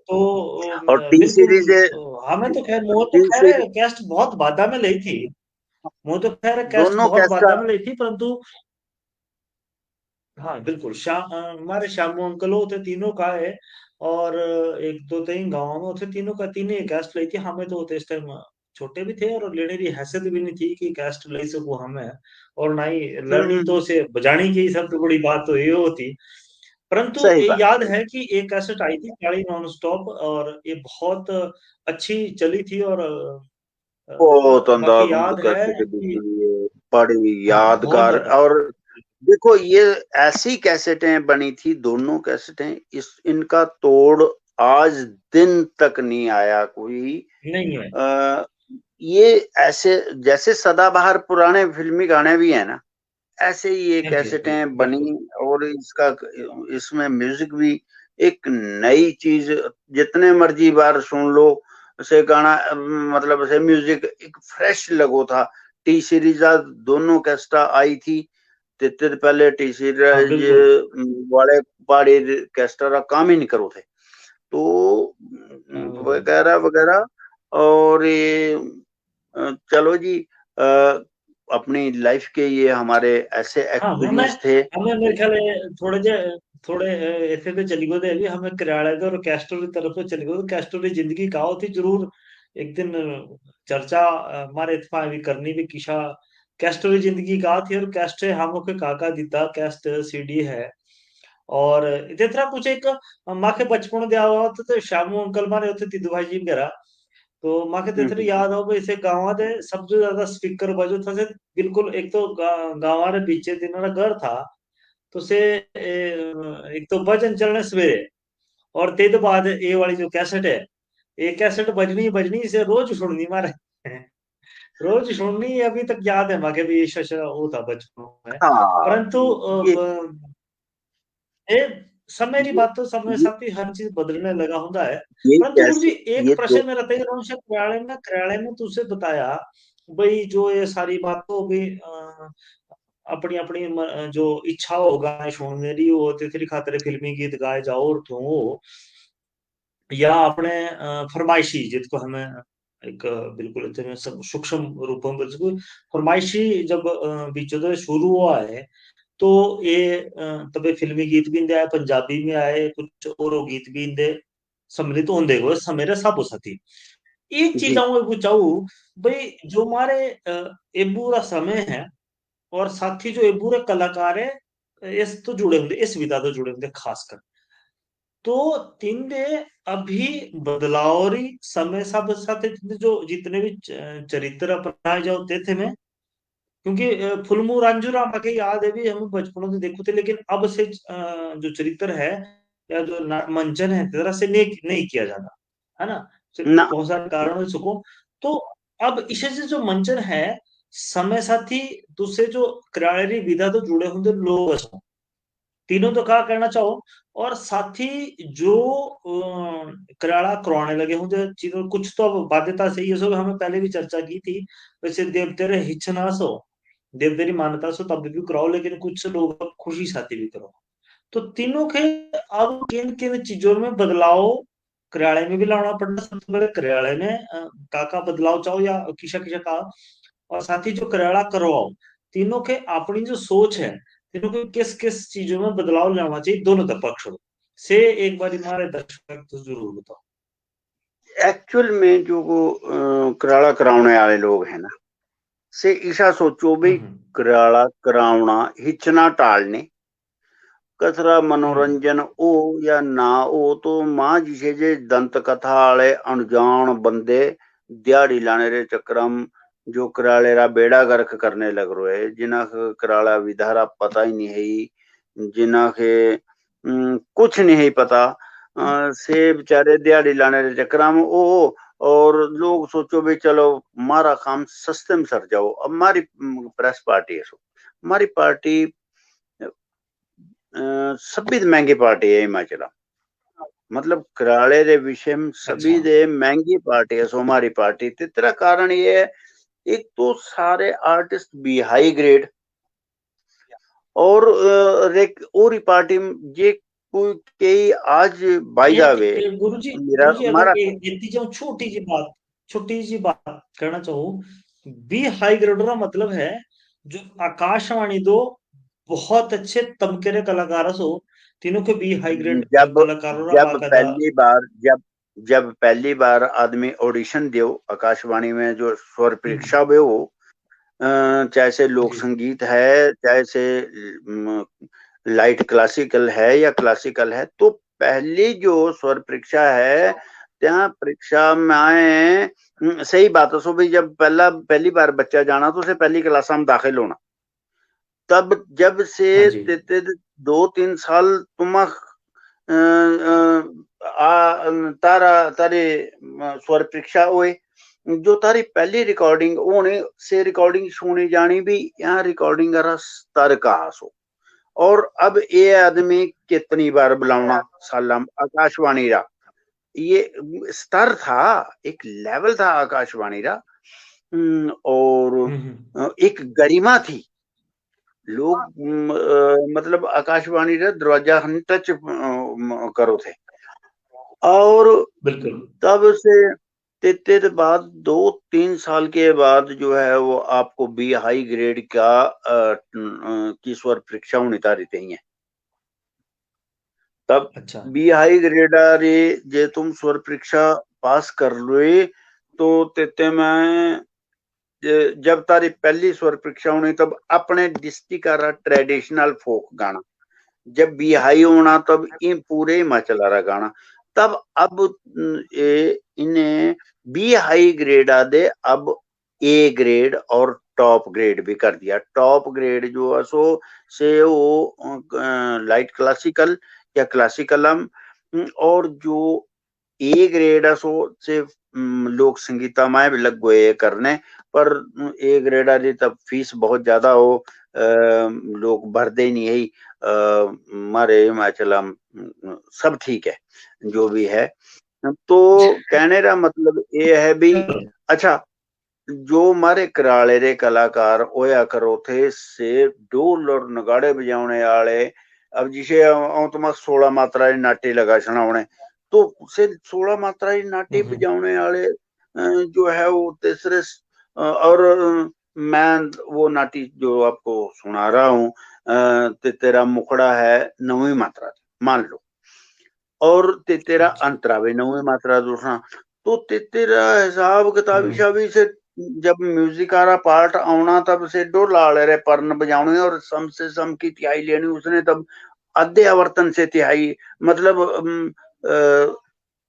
तो और टी सीरीज हमें तो खैर मुझे तो खैर कैस्ट बहुत बाधा में ली थी। मुझे तो खैर कैस्ट बहुत बाधा में ली थी परंतु हाँ बिल्कुल हमारे श्यामू अंकल होते तीनों का है। और एक दो तीन गाँव में होते तीनों का तीन ही कैस्ट ली थी। हमें तो होते इस टाइम छोटे भी थे और लेने की हैसियत भी नहीं थी कि कैस्ट ले सको हमें। और ना ही लर्निंग तो से बजाने की सबसे बड़ी बात तो ये होती। परंतु ये याद है कि एक कैसेट आई थी 40 नॉन स्टॉप और ये बहुत अच्छी चली थी। और बहुत बाकी याद है कि बड़ी यादगार। और देखो ये ऐसी कैसेटें बनी थी, दोनों कैसेटें, इनका तोड़ आज दिन तक नहीं आया कोई। नहीं है। ये ऐसे जैसे सदाबहार पुराने फिल्मी गाने भी है ना, ऐसे ही ये हाँ जी, हाँ जी, कैसेटें बनी। बिल्कुल। और इसका इसमें म्यूजिक भी एक नई चीज, जितने मर्जी बार सुन लो उसे गाना, मतलब उसे म्यूजिक एक फ्रेश लगो था। टी सीरीज दोनों कैसेटा आई थी, तितर पहले टी हाँ, सीरीज बिल्कुल। वाले पाड़ी कैसेटा काम ही नहीं करो थे, तो हाँ, वगैरह वगैरह। और ये चलो जी, अपनी लाइफ के ये हमारे ऐसे हाँ, हमें एक्सपीरियंस थे। हमें मेरे ख्याल है थोड़े ऐसे तो चली गए थे, अभी हमें किराए दे और कैस्टो की तरफ से चली गए, तो कैस्टो की जिंदगी का होती जरूर एक दिन चर्चा हमारे इत्फाक भी करनी भी किशा कैस्टो की जिंदगी का थी, और कैस्ट हम के काका दिता कैस्ट सीडी है। और इतना कुछ एक माखे बचपन दिया हुआ तो श्यामू अंकल मारे होते तिदू भाई जी मेरा, तो माखे तेथरे हम्म, याद हो भाई इसे गाँव दे सबसे ज्यादा स्पीकर बजो था से, बिल्कुल एक तो गाँव रे पीछे तिनारा घर था, तो से एक तो भजन चलने सवेरे, और ते तो बाद ये वाली जो कैसेट है, ये कैसेट बजनी ही बजनी, इसे रोज सुननी मारे रोज सुननी, अभी तक याद है माके भी, ये वो था बचपन में। हाँ परंतु ये ये समय की ये बात तो समय ये साथ ही हर चीज बदलने लगा होता है। ये परंतु गुरु जी कैसे, एक ये दो, प्रश्न मेरा था रंशक क्रयाले में तुझसे बताया भाई, जो ये सारी बातों भी अपनी अपनी जो इच्छा होगा सुनने री हो तेरी खातिर फिल्मी गीत गाए जाओ और तू या अपने फरमाइशी जिसको हमें एक बिल्कुल इतने सब सूक्ष्म रूपों में बिल्कुल फरमाइशी जब बीचों से शुरू हुआ है, तो ये तबे फिल्मी गीत भी इंदे आए, पंजाबी में आए, कुछ और गीत भी इंदे सम्मिलित होंगे वो समेरे सब साथी। एक चीज जी आऊँ पूछाऊँ भाई, जो हमारे ये पूरा समय है, और साथ ही जो ये पूरे कलाकार है, इस तो जुड़े होंगे, इस विधा तो जुड़े होंगे खासकर, तो तिंदे अभी बदलावरी समय सब साथ तिंदे जो जितने भी चरित्र अपनाए जाते थे में, क्योंकि फुलमू रांझुरा मके याद है भी हम बचपनों से देखो थे, लेकिन अब से जो चरित्र है या जो मंचन है तरह से नहीं किया जाता है ना, ना, बहुत सारे कारण हो सको, तो अब इसे से जो मंचन है समय साथी दूसरे जो क्रायरी विधा तो जुड़े होंगे लोग असो, तीनों तो कहा करना चाहो, और साथ ही जो कराड़ा करवाने लगे होंगे चीजों कुछ तो अब बाध्यता से ये सब हमें पहले भी चर्चा की थी, वैसे देवतेरे हिचनास हो, देवतेरी मान्यता से तब भी कराओ, लेकिन कुछ लोग अब खुशी साथी भी करो, तो तीनों के अब किन किन चीजों में बदलाव कराड़े में भी लाना पड़ता, सबसे पहले कराड़े में काका बदलाव चाहो या किसा किसा का, और साथ ही जो कराड़ा करवाओ, तीनों के अपनी जो सोच है, तीनों को किस किस चीजों में बदलाव लाना चाहिए दोनों पक्ष से, एक बार हमारे दर्शक तो जरूर बताओ। एक्चुअल में जो वो कराड़ा कराने वाले लोग हैं ना, से ईशा सोचो भी, हम्म कराड़ा करावना हिचना टालने, कसरा हम्म मनोरंजन हो या ना हो, तो मां जिसे जे दंत कथा वाले अनजान बंदे दिहाड़ी लाने रे चक्रम जो कराले रा बेड़ा गर्क करने लग रहे, जिन्हा कराला विधारा पता ही नहीं है, जिन्हा के कुछ नहीं है पता, से बेचारे दिहाड़ी लाने रे चक्कर में ओ, और लोग सोचो भी चलो मारा काम सस्ते में सर जाओ। अब हमारी प्रेस पार्टी है, सो हमारी पार्टी सभी महंगी पार्टी है हिमाचल, मतलब कराले दे विषय में अच्छा। सभी दे महंगी पार्टी है, सो हमारी पार्टी तेरा कारण ये है, एक तो सारे आर्टिस्ट भी हाई ग्रेड, और और ही पार्टी में ये कोई कई आज बाई जावे मेरा गुरु जी मारा। अगर इतनी जो छोटी सी बात कहना चाहूँ, बी हाई ग्रेडर का मतलब है जो आकाशवाणी दो बहुत अच्छे तमके रे कलाकार हो, तीनों के बी हाई ग्रेड जब कलाकारों का जब बाकायदा। पहली बार जब जब पहली बार आदमी ऑडिशन दो आकाशवाणी में, जो स्वर परीक्षा हम्म, में हो, चाहे से लोक जी। संगीत है, चाहे से लाइट क्लासिकल है या क्लासिकल है, तो पहली जो स्वर परीक्षा है, त्या परीक्षा में आए, सही बात है, सो भाई जब पहली बार बच्चा जाना तो उसे पहली क्लास में दाखिल होना, तब जब से हाँ जी। 2-3 साल तुम तारे स्वर परीक्षा हुए, जो तारी पहली रिकॉर्डिंग होने से रिकॉर्डिंग सुनी जानी भी यहाँ रिकॉर्डिंग का स्तर कहा सो। और अब ये आदमी कितनी बार बुलावना साला आकाशवाणी रा, ये स्तर था, एक लेवल था आकाशवाणी रा। और एक गरिमा थी। लोग मतलब आकाशवाणी रा दरवाजा हम टच करो थे। और बिल्कुल। तब से तेते बाद 2-3 साल के बाद जो है वो आपको बी हाई ग्रेड का की स्वर परीक्षा होनी रहती है। तब अच्छा। बी हाई ग्रेड रे जे तुम स्वर परीक्षा पास कर लो तो तेते में जब तारी पहली स्वर परीक्षा होनी तब अपने डिस्ट्रिक्ट का ट्रेडिशनल फोक गाना, जब बी हाई होना तब इन पूरे हिमाचल रा गाना। तब अब इन्हें बी हाई ग्रेड आदे अब ए ग्रेड और टॉप ग्रेड भी कर दिया। टॉप ग्रेड जो है सो से वो लाइट क्लासिकल या क्लासिकलम, और जो ए ग्रेड है सो से लोक संगीता में भी लग गए करने। पर ए ग्रेड आ तब फीस बहुत ज्यादा हो, लोग भरते नहीं है। हमारे हिमाचल सब ठीक है जो भी है। तो कहने का मतलब ये है भी। अच्छा, जो हमारे कराले रे कलाकार होया करो थे से ढोल और नगाड़े बजाने वाले, अब जिसे तुम 16 मात्रा नाटे लगा सुनाने, तो से 16 मात्रा नाटे बजाने वाले जो है वो तीसरे और मैं वो नाटी जो आपको सुना रहा हूँ, तेरा मुखड़ा है 9वीं मात्रा मान लो, और तेरा अंतरा भी 9वीं मात्रा दूसरा, तो तेरा हिसाब किताबी शाबी से जब म्यूजिक आ रहा पार्ट आना तब से डोला रे पर्न बजाने और सम से सम की तिहाई लेनी उसने, तब आधे आवर्तन से तिहाई मतलब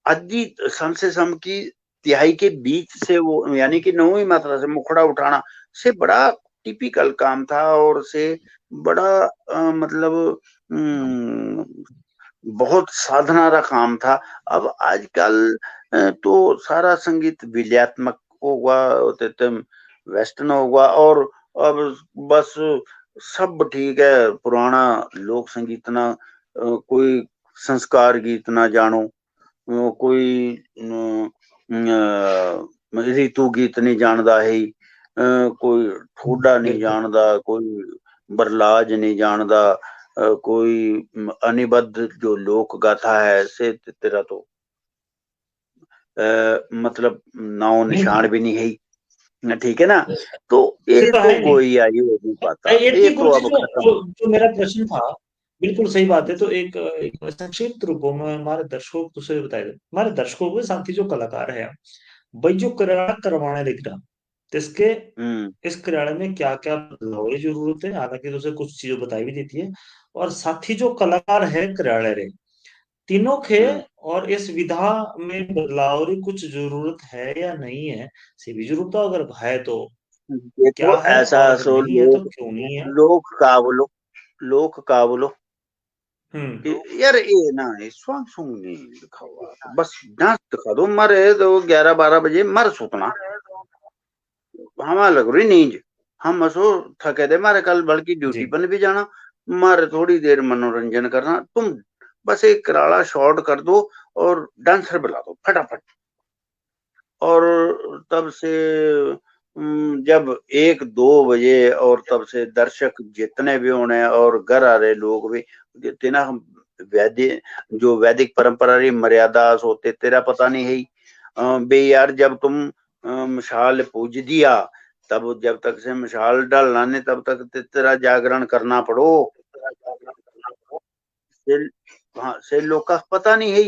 आधी सम से सम की तिहाई के बीच से वो यानी कि 9वीं मात्रा से मुखड़ा उठाना से बड़ा टिपिकल काम था, और से बड़ा मतलब बहुत साधना का काम था। अब आजकल तो सारा संगीत विलयात्मक होगा, वेस्टर्न होगा, और अब बस सब ठीक है, पुराना लोक संगीत ना कोई संस्कार गीत ना जानो, कोई ऋतु गीत नहीं जानता है, कोई ठोडा नहीं जानता, कोई बरलाज नहीं जानता, कोई अनिबद्ध जो लोक गाथा है से तेरा तो मतलब नाव निशान भी नहीं है, ठीक है ना। तो ये तो तो है नहीं। कोई आई हो नहीं पाता, एक ये एक तो गुरु जी, अब जो खत्म। जो जो मेरा प्रश्न था, बिल्कुल सही बात है। तो एक संक्षिप्त रूपों में हमारे दर्शकों को तुझे बताया जाए, हमारे दर्शकों के साथी जो कलाकार है भाई, जो किराया करवाने दिख रहा, इसके इस किराए में क्या क्या बदलाव की जरूरत है, हालांकि तुझे कुछ चीजें बताई भी देती है। और साथ ही जो कलाकार है किराए रे तीनों के, और इस विधा में बदलाव की कुछ जरूरत है या नहीं है, से भी जरूरत है, अगर है तो क्या देखो है, ऐसा और अगर सो नहीं है तो क्यों नहीं है। लोक का बोलो हम्म। यार, ये ना सॉन्ग सॉन्ग नहीं लिखा हुआ, बस डांस दिखा दो, मरे तो 11-12 बजे मर सुतना हमारा लग रही नींद, हम असो थके दे मारे कल बल्कि जी। ड्यूटी पर भी जाना, मारे थोड़ी देर मनोरंजन करना, तुम बस एक कराला शॉर्ट कर दो और डांसर बुला दो फटाफट। और तब से जब 1-2 बजे और तब से दर्शक जितने भी होने और घर आ रहे लोग भी जितना हम वैदिक जो वैदिक परंपरा री मर्यादा होते तेरा पता नहीं है बे यार, जब तुम मशाल पूज दिया तब जब तक से मशाल डालना नहीं तब तक तेरा जागरण करना पड़ो, से हाँ से लोग का पता नहीं है।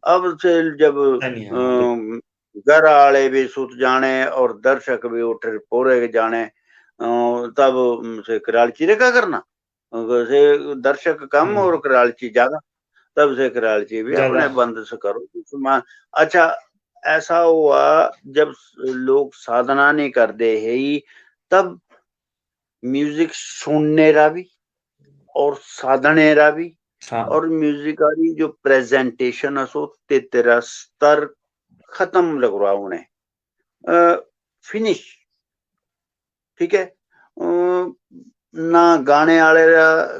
अब से जब नहीं है, हाँ बिल्कुल। घर आले भी सुत जाने और दर्शक भी उठ पोरे जाने, तब से करालची रे क्या करना, से दर्शक कम और करालची ज्यादा, तब से करालची भी ज्यादा। अपने बंद से करो। अच्छा, ऐसा हुआ जब लोग साधना नहीं करते है तब म्यूजिक सुनने रा भी और साधने रा भी, हाँ और म्यूजिकारी जो प्रेजेंटेशन असो ते तेरा स्तर खत्म लग रहा उन्हें, फिनिश। ठीक है, ना गाने वाले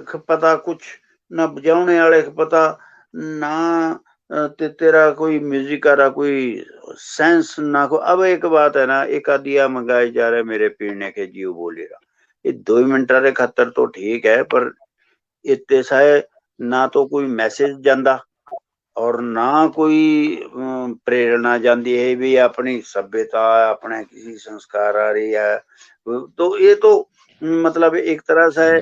का पता कुछ, ना बजाने वाले का पता, ना तेरा कोई म्यूजिक का कोई सेंस ना को। अब एक बात है ना, एक आदिया मंगाए जा रहे मेरे पीने के जीव बोलेगा, ये 2 मिनट रे खतर तो ठीक है, पर इतने सारे ना तो कोई मैसेज जाता और ना कोई प्रेरणा जाती है भी अपनी सभ्यता अपने किसी संस्कार आ रही है। तो ये तो मतलब एक तरह से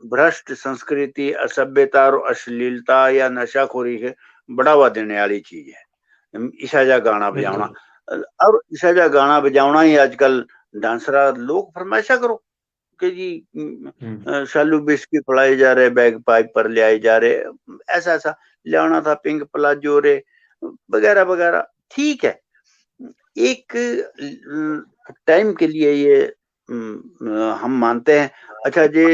भ्रष्ट संस्कृति, असभ्यता और अश्लीलता या नशाखोरी के बढ़ावा देने वाली चीज है ईसा जा गाना बजाना। और ईसा जा गाना बजाना ही आजकल डांसरा लोग फरमाइशा करो कि जी शालू बिस्की फड़ाए जा रहे, बैग पाइप पर ले आए जा रहे, ऐसा ऐसा लियाना था, पिंक प्लाजो रे वगैरह वगैरह। ठीक है, एक टाइम के लिए ये हम मानते हैं। अच्छा जी,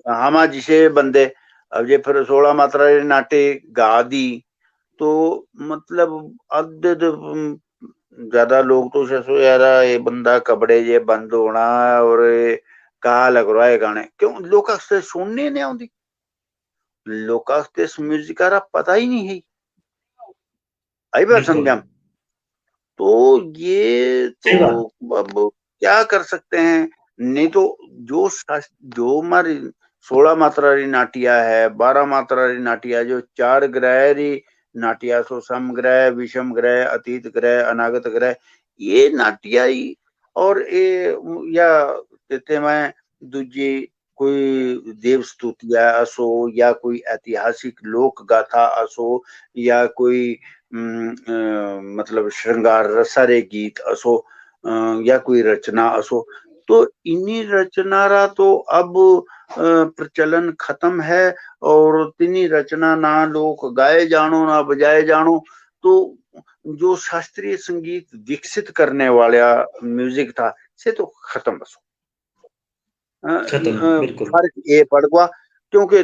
हम जिसे बंदे अब जे फिर 16 मात्रा नाटे गा दी तो मतलब अद्ध ज्यादा लोग तो सोचो यार ये बंदा कपड़े जे बंद होना और कहा लग रहा है गाने, क्यों लोग सुनने नहीं आती, लोग म्यूजिक का पता ही नहीं है। आई बात समझा? तो ये तो अब क्या कर सकते हैं, नहीं तो जो हमारी 16 मात्रा री नाटिया है, 12 मात्रा री नाटिया, जो 4 ग्रह री नाटिया सो समग्रह, विषम ग्रह, अतीत ग्रह, अनागत ग्रह, ये नाटिया ही और ये या कहते मैं दूजी कोई देव स्तुतिया असो या कोई ऐतिहासिक लोक गाथा असो या कोई मतलब श्रृंगार रसारे गीत असो या कोई रचना असो, तो इन्हीं रचना रा तो अब प्रचलन खत्म है और तिनी रचना ना लोग गाए जानो ना बजाए जानो। तो जो शास्त्रीय संगीत विकसित करने वाला म्यूजिक था से तो खत्म बसो। फर्क ये पड़ गया क्योंकि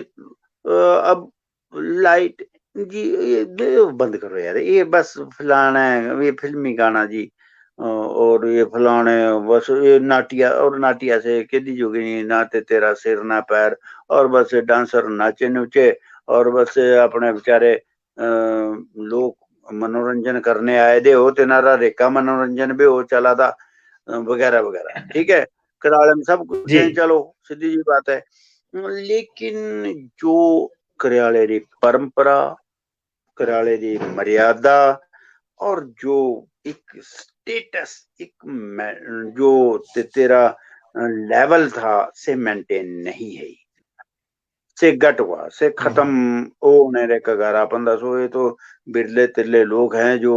अब लाइट जी ये बंद करो यार, ये बस फलाना है, ये फिल्मी गाना जी और ये फलाने बस ये नाटिया, और नाटिया से केदी जोगी नहीं, ना ते तेरा सिर ना पैर, और बस डांसर नाचे नुचे और बस अपने बेचारे लोग मनोरंजन करने आए दे हो, तेनारा रेखा मनोरंजन भी हो चला था वगैरह वगैरह। ठीक है, कराले में सब कुछ है, चलो सीधी जी बात है, लेकिन जो करियाले री परंपरा, करियाले री मर्यादा और जो एक स्टेटस, एक जो तेरा लेवल था से मेंटेन नहीं है, से गट हुआ, से खत्म होने रे कगारा पंदा सो। ये तो बिरले तिरले लोग हैं जो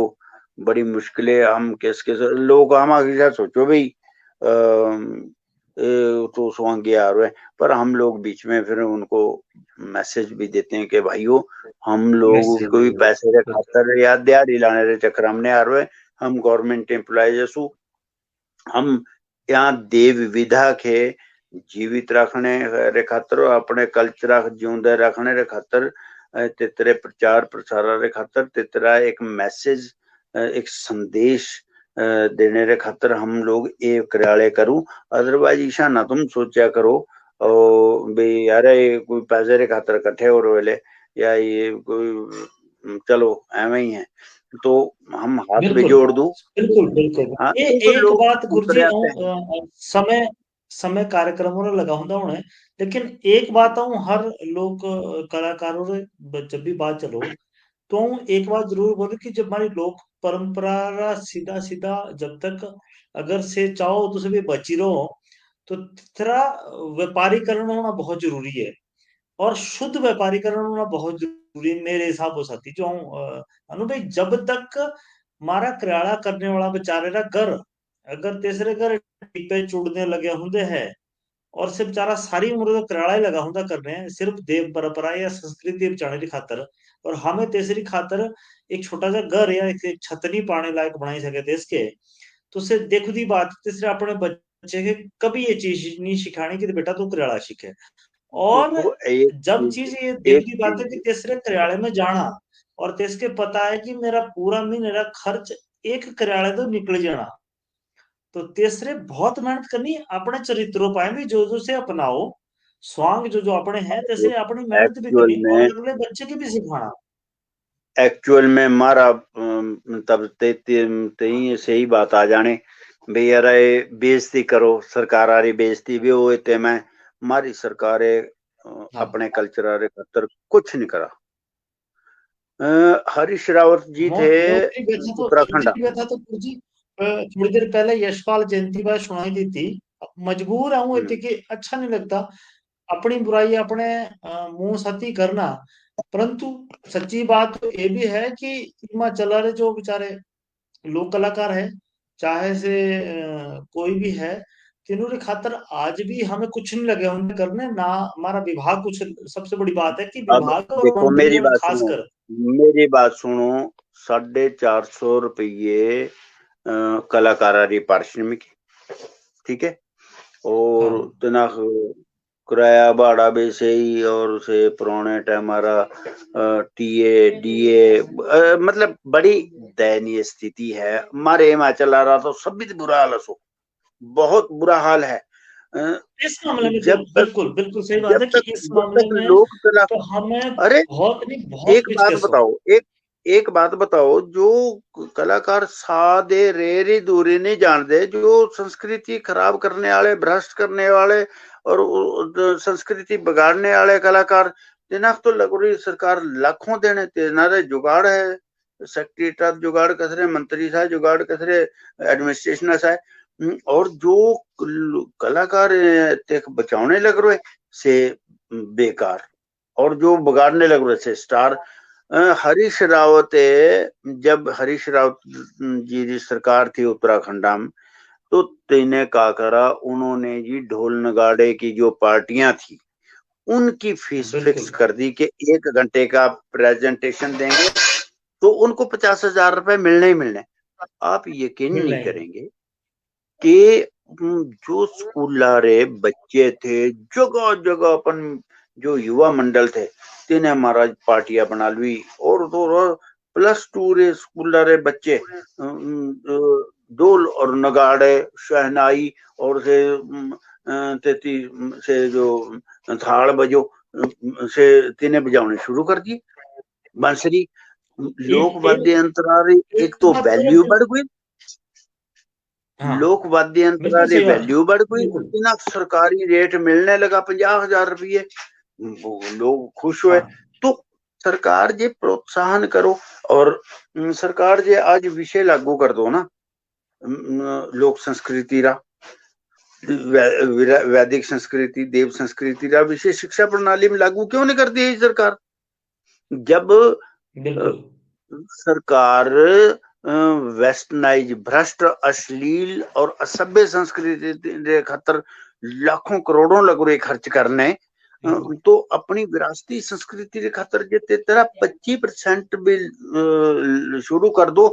बड़ी मुश्किलें हम किस लोग हम सोचो भाई तो स्वांगे आ रहे हैं, पर हम लोग बीच में फिर उनको मैसेज भी देते हैं कि भाइयों हम लोग कोई पैसे रे खातर या दिहाड़ी लाने रे चक्कर हमने आ रहे हैं, हम गवर्नमेंट एम्प्लॉय जसू, हम यहाँ देव विधा के जीवित रखने रे खातर, अपने कल्चर जिंदा रखने रे खातर, तेरे प्रचार प्रसार रे खातर, तेरा एक मैसेज एक संदेश देने रे खातर हम लोग ये कराले करूं। अदरवाइज ईशा ना तुम सोचा करो भाई यार ये कोई पैसे रे खातर इकट्ठे हो रहे या ये कोई चलो एवं ही है, तो हम हाथ भी जोड़ दू। बिल्कुल बिल्कुल। हाँ, एक बात गुरुजी समय समय कार्यक्रमों ने लगा हुंदा होने, लेकिन एक बात हर लोक कलाकारों रे जब भी बात चलो तो एक बात जरूर बोले कि जब हमारी लोक परंपरा सीधा सीधा जब तक अगर से चाहो तो सभी बची रहो, तो तेरा व्यापारीकरण होना बहुत जरूरी है और शुद्ध व्यापारीकरण होना बहुत जरूरी है मेरे हिसाब से। साथी जो अनु भाई जब तक मारा किराया करने वाला बेचारे का घर अगर तीसरे घर टिप्पे चुड़ने लगे होंगे है और सिर्फ बेचारा सारी उम्र तो किराया ही लगा होंगे करने सिर्फ देव परंपरा या संस्कृति बचाने की खातर, और हमें तीसरी खातर एक छोटा सा घर या एक छतनी पाने लायक बनाई सके देश के, तो से देखो दी बात तीसरे अपने बच्चे के कभी ये चीज नहीं सिखानी कि बेटा तू करियाला सीखे। और देखो जब चीज ये दिल एक की बात है कि चीज तीसरे करियाले में जाना और तेरे के पता है कि मेरा पूरा महीने का खर्च एक करियाले तो निकल जाना, तो तीसरे बहुत मेहनत करनी अपने चरित्रों पर भी जो जो से अपनाओ, स्वांग जो जो अपने हैं तैसे अपनी मेहनत भी एक्चुअल करनी और में अगले बच्चे की भी सिखाना। एक्चुअल में मारा तब ते सही बात आ जाने भी यार ये बेइज्जती करो सरकार आ रही बेइज्जती भी हुए ते मैं मारी सरकार हाँ, अपने कल्चर आरे खातर कुछ नहीं करा। हरीश रावत जी थे उत्तराखंड। मोस्टली व्यथा तो गुरुजी थोड़ी देर पहले यशपाल जयंती पर सुनाई दी थी। मजबूर हूँ हम्म, इतने कि अच्छा नहीं लगता अपनी बुराई अपने मुंह सती करना, परंतु सच्ची बात तो ये भी है कि इमा चला रहे जो बेचारे लोक कलाकार है, चाहे से कोई भी है, तीनों की खातर आज भी हमें कुछ नहीं लगे उन्हें करने ना। हमारा विभाग कुछ, सबसे बड़ी बात है कि अब विभाग और देखो मंत्रियों ने खासकर मेरी बात सुनो 450 रुपये कलाकारारी पारिश्रमिक, ठीक है, और हाँ तना किराया भाड़ा भी सही और से पुराने टाइम हमारा टीए डीए मतलब बड़ी दयनीय स्थिति है हमारे हिमाचल आ रहा तो सभी बुरा हाल हो, बहुत बुरा हाल है। अ, इस मामले में तो जब तक बिल्कुल बिल्कुल सही बात है कि इस जब मामले तक में लोक कला, तो हमें अरे बहुत नहीं बहुत एक बात पेचकस हो। बताओ, एक बात बताओ, जो कलाकार सादे रेरी दूरी नहीं जानते, जो संस्कृति खराब करने वाले भ्रष्ट करने वाले और संस्कृति बिगाड़ने वाले कलाकार तिना तो लग रही सरकार लाखों देने तेनारे जुगाड़ है, सेक्रेटरी जुगाड़ कसरे, मंत्री साहब जुगाड़ कसरे, एडमिनिस्ट्रेशन है, और जो कलाकार तेक बचाने लग रहे से बेकार, और जो बिगाड़ने लग रहे थे स्टार। हरीश रावत जब हरीश रावत जी की सरकार थी उत्तराखंड में तो तेने का करा उन्होंने जी ढोल नगाड़े की जो पार्टियां थी उनकी फीस फिक्स बिल्कुल कर दी कि 1 घंटे का प्रेजेंटेशन देंगे तो उनको 50,000 रुपए मिलने ही मिलने। आप यकीन मिल नहीं रहे हैं। करेंगे कि जो स्कूलारे बच्चे थे जगह जगह अपन जो युवा मंडल थे तिन्हें महाराज पार्टियां बना ली और +2 रे स्कूलारे बच्चे ढोल और नगाड़े शहनाई और से तेती से जो थाल बजो से तिन्हें बजाने शुरू कर दिए बांसुरी। लोक एक एक वाद्य यंत्र एक एक तो बात तो वैल्यू बढ़ गई, हाँ लोक वाद्य यंत्र बिल्कुल सही बात वैल्यू बढ़ गई, बिल्कुल इतना सरकारी रेट मिलने लगा 50,000 रुपये, लोग खुश हुए। हाँ तो सरकार जे प्रोत्साहन करो और सरकार जे आज विषय लागू कर दो ना लोक संस्कृति रा वैदिक संस्कृति देव संस्कृति रा विषय शिक्षा प्रणाली में लागू क्यों नहीं करती है सरकार। जब बिल्कुल सरकार वेस्टर्नाइज भ्रष्ट अश्लील और असभ्य संस्कृति के खातर लाखों करोड़ों लग रहे खर्च करने तो अपनी विरासती संस्कृति के खातर जे तेरा 25% भी शुरू कर दो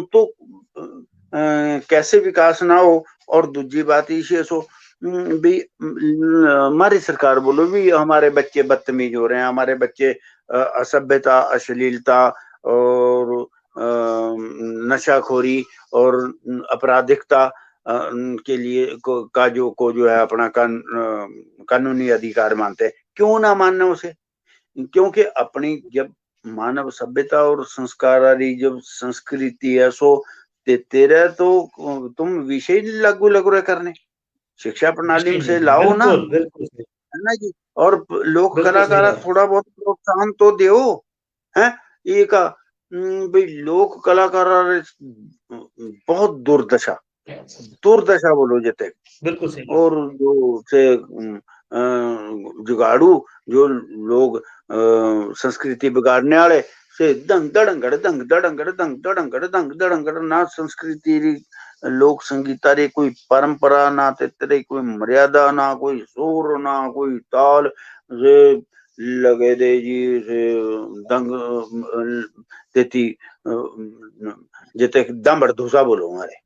तो कैसे विकास ना हो। और दूसरी बात इसे सो भी हमारी सरकार बोलो भी हमारे बच्चे बदतमीज हो रहे हैं, हमारे बच्चे असभ्यता अश्लीलता और नशाखोरी और आपराधिकता के लिए का जो है अपना कानूनी अधिकार मानते हैं, क्यों ना मानना उसे। क्योंकि अपनी जब मानव सभ्यता और संस्कारारी जब संस्कृति है सो तेरा तो तुम विषय लागू लग रहे करने शिक्षा प्रणाली में विषय से नहीं लाओ ना, बिल्कुल बिल्कुल सही है ना जी। और लोक बिल्कुल सही कलाकार बात थोड़ा बहुत प्रोत्साहन तो दो है ये का भाई लोक कलाकार बहुत दुर्दशा है दुर्दशा बोलो जते। बिल्कुल सही बात और जो से जुगाड़ू जो लोग संस्कृति बिगाड़ने वाले से दंग दड़ंगड़ ना संस्कृति लोक संगीता रे कोई परंपरा ना तेरे कोई मर्यादा ना कोई सुर ना कोई ताल से लगे दे जी से दंग तेती जते दम धूसा बोलो हमारे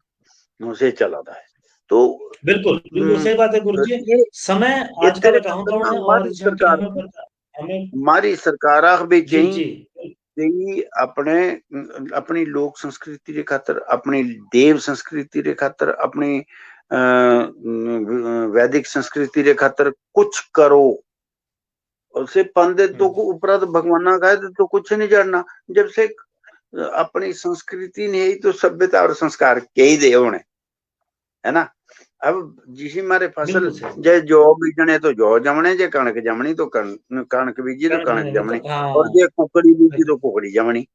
उसे चलाता है। तो बिल्कुल, बिल्कुल सही बात है गुरुजी। ये समय ये आज का तेरे गाँव खातर गाँव ना है और जो कि हमें पता हमें हमारी सरकार भी जी, चाहिए जी। कि अपने अपनी लोक संस्कृति रे खातर, अपनी देव संस्कृति रे खातर, अपनी वैदिक संस्कृति रे खातर कुछ करो। उसे पंडित तो को उपरांत भगवाना का तो कुछ नहीं जानना। जब से अपनी संस्कृति नहीं तो सभ्यता और संस्कार के ही दे होने, है ना। अब जिसी मारे फसल बिल्कुल सही। जे जौ बीजने तो जौ जमने, जे कणक जमनी तो कणक बीजी तो कणक जमनी, मतलब हाँ, और जे कुकड़ी बीजी तो बिल्कुल, कुकड़ी जमनी।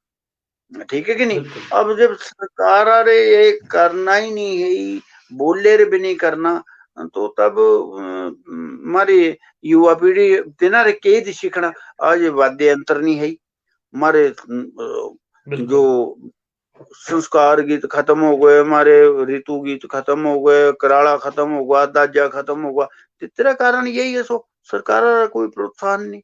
ठीक है कि नहीं। बिल्कुल। अब जब सरकार अरे ये करना ही नहीं है, बोले रे भी नहीं करना, तो तब हमारी युवा पीढ़ी तेना रे के दी सीखना। आज वाद्य यंत्र नहीं है, हमारे जो बिल्कुल, संस्कार गीत खत्म हो गए, हमारे ऋतु गीत खत्म हो गए, कराड़ा खत्म हो गया, दाजा खत्म हो गया। तेरा कारण यही है। सो सरकार का कोई प्रोत्साहन नहीं,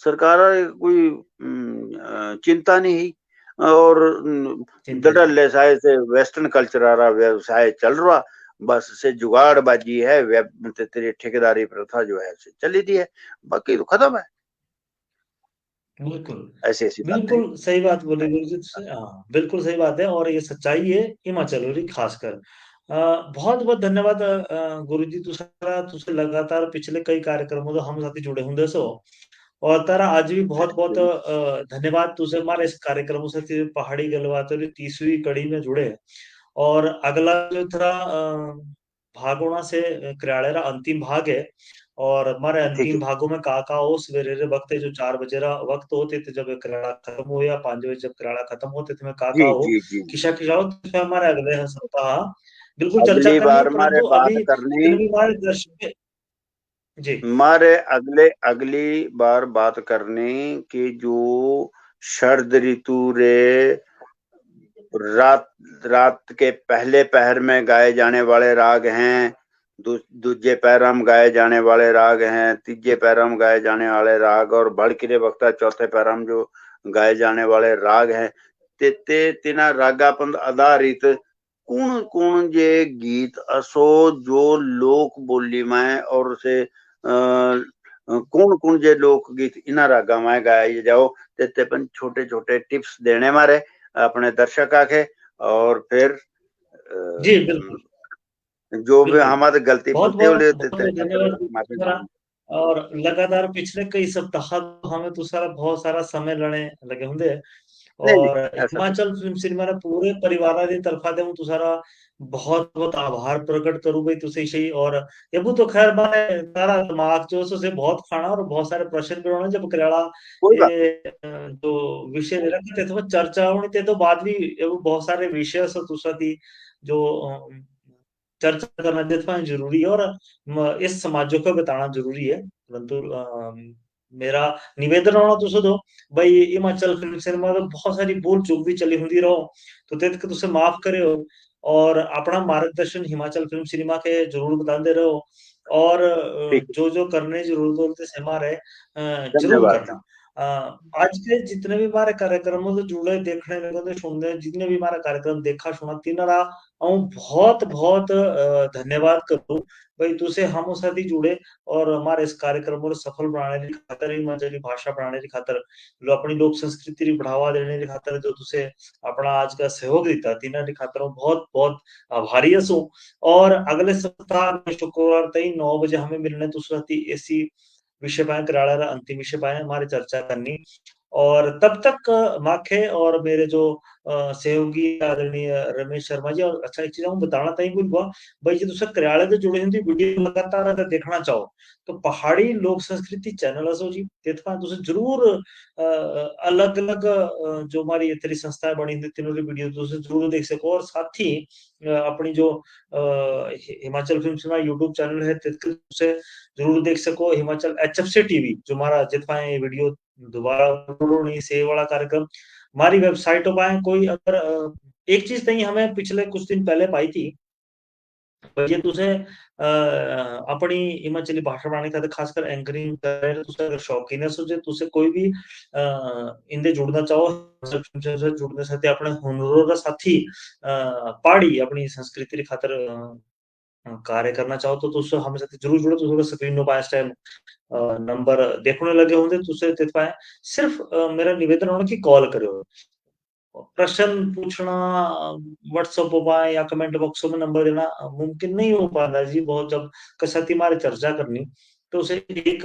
सरकार का कोई चिंता नहीं है। और चिंता नहीं। दडल्ले साय से वेस्टर्न कल्चर आ रहा व्यवसाय चल रहा, बस से जुगाड़बाजी है, तेरी ठेकेदारी प्रथा जो है चली थी है, बाकी तो खत्म है। बिल्कुल, ऐसी ऐसी बातें हैं। बिल्कुल सही बात बोली गुरुजी तुसे हाँ, बिल्कुल सही बात है और ये सच्चाई है हिमाचल री खासकर। बहुत-बहुत धन्यवाद गुरुजी तुसारा तुसे लगातार पिछले कई कार्यक्रमों तो हम साथी जुड़े हुंदे सो और तारा आज भी बहुत-बहुत धन्यवाद तुसे हमारे इस कार्यक्रमों से पहाड़ी गलबात री 30वीं कड़ी में जुड़े और अगला जो था भाग होना से क्रियाड़े रा अंतिम भाग है और हमारे ठीक अंतिम है। भागों में का हो सवेरे रे वक्त है जो 4 बजे रा वक्त होते थे जब क्रियाड़ा खत्म हो या 5 बजे जब क्रियाड़ा खत्म होते थे में का जी हो जी जी। किसा हो तो फिर हमारे अगले सप्ताह बिल्कुल चर्चा अगली करनी बार हमारे परंतु बात अभी करनी, जितने भी हमारे दर्शक जी हमारे अगली बार बात करनी कि जो शरद ऋतु रे रात रात के पहले पहर में गाए जाने वाले राग हैं, दूजे पैरम गाए जाने वाले राग हैं, तीजे पैरम गाए जाने वाले राग, और भड़किरे वक्ता चौथे पैरम जो गाए जाने वाले राग हैं, ते तिना रागापंथ आधारित कौन कौन जे गीत असो जो लोक बोली में और से कौन कौन जे लोक गीत इना रागा में गाए जाओ, ते पण छोटे छोटे टिप्स देने मारे अपने दर्शक आके, और फिर जी बिल्कुल जो भी बिल्कुल हमारे गलती बोलते हो लेते थे बहुत धन्यवाद माफी तुम्हारा मांग। और लगातार पिछले कई सप्ताह तो हमें तुसारा बहुत सारा समय लड़े लगे होंगे नहीं और नहीं ऐसा कुछ हिमाचल फिल्म सिनेमा ने पूरे परिवार की तरफा दे तुसारा बहुत बहुत आभार प्रकट करूं भाई तुसे सही और ये तो खैर मैं तारा दिमाग जो से बहुत खाना और बहुत सारे प्रश्न भी होने जब करेला कोई बात नहीं। ये जो विषय ले रखे थे तो चर्चा होनी थे तो बाद भी ये बहुत सारे विषय से तुसा थी जो चर्चा करना जितना जरूरी है और इस समाजों को बताना जरूरी है परंतु मेरा निवेदन होना तो सुनो भाई हिमाचल फिल्म सिनेमा तो बहुत सारी भूल चूक भी चली हुई रहो तो तेत के तुसे माफ करे हो और अपना मार्गदर्शन हिमाचल फिल्म सिनेमा के जरूर बता दे रहे हो और ठीक है। जो जो करने की जरूरत होती है हमारे जरूर धन्यवाद जी। करना आज के जितने भी हमारे कार्यक्रमों से जुड़े देखने लगे सुनने जितने भी हमारा कार्यक्रम देखा सुना तीनरा बहुत बहुत धन्यवाद करूं भाई तुसे हम साथ ही जुड़े और हमारे इस कार्यक्रम को सफल बनाने की खातर हिमाचली भाषा बढ़ाने की खातर जो अपनी लोक संस्कृति की बढ़ावा देने की खातर जो तुसे अपना आज का सहयोग दिता तीनों की खातर बहुत बहुत आभारी हूँ और अगले सप्ताह शुक्रवार तक 9 बजे हमें मिलने दूसरा ऐसी विषय पाए कराड़ा अंतिम विषय पाए हमारी चर्चा करनी और तब तक माखे और मेरे जो सहयोगी आदरणीय रमेश शर्मा जी और अच्छा एक चीज मैं बताना था ही भूल गया भाई जी तुसे कराड़े से जुड़े हुई वीडियो लगातार अगर देखना चाहो तो पहाड़ी लोक संस्कृति चैनल असो जी देखा तुसे जरूर अलग अलग जो हमारी तेरी संस्थाएं बनी हुई तीनों की वीडियो तुसे जरूर देख सको और साथ ही अपनी जो Himachal film cinema YouTube channel है तुसे जरूर देख सको हिमाचल एचएफसी टीवी जो हमारा जितना ये वीडियो दोबारा अपलोड नहीं सेव वाला कार्यक्रम हमारी वेबसाइट पर कोई अगर एक चीज नहीं हमें पिछले कुछ दिन पहले पाई थी ये तुसे अपनी हिमाचली भाषा बढ़ाने खातिर खासकर एंकरिंग करे तुसे अगर शौकीन है सो जे तुसे कोई भी इंदे जुड़ना चाहो से जुड़ने साथ अपने हुनरों का साथी पहाड़ी अपनी संस्कृति री खातिर कार्य करना चाहो तो तुस हम साथी जरूर जुड़ो। तुस स्क्रीन पर इस टाइम नंबर देखने लगे होंगे, तुस सिर्फ मेरा निवेदन होना कि कॉल करो। प्रश्न पूछना व्हाट्सएप पर या कमेंट बॉक्स में नंबर देना मुमकिन नहीं हो पाता जी। बहुत जब कसती मारे चर्चा करनी तो उसे एक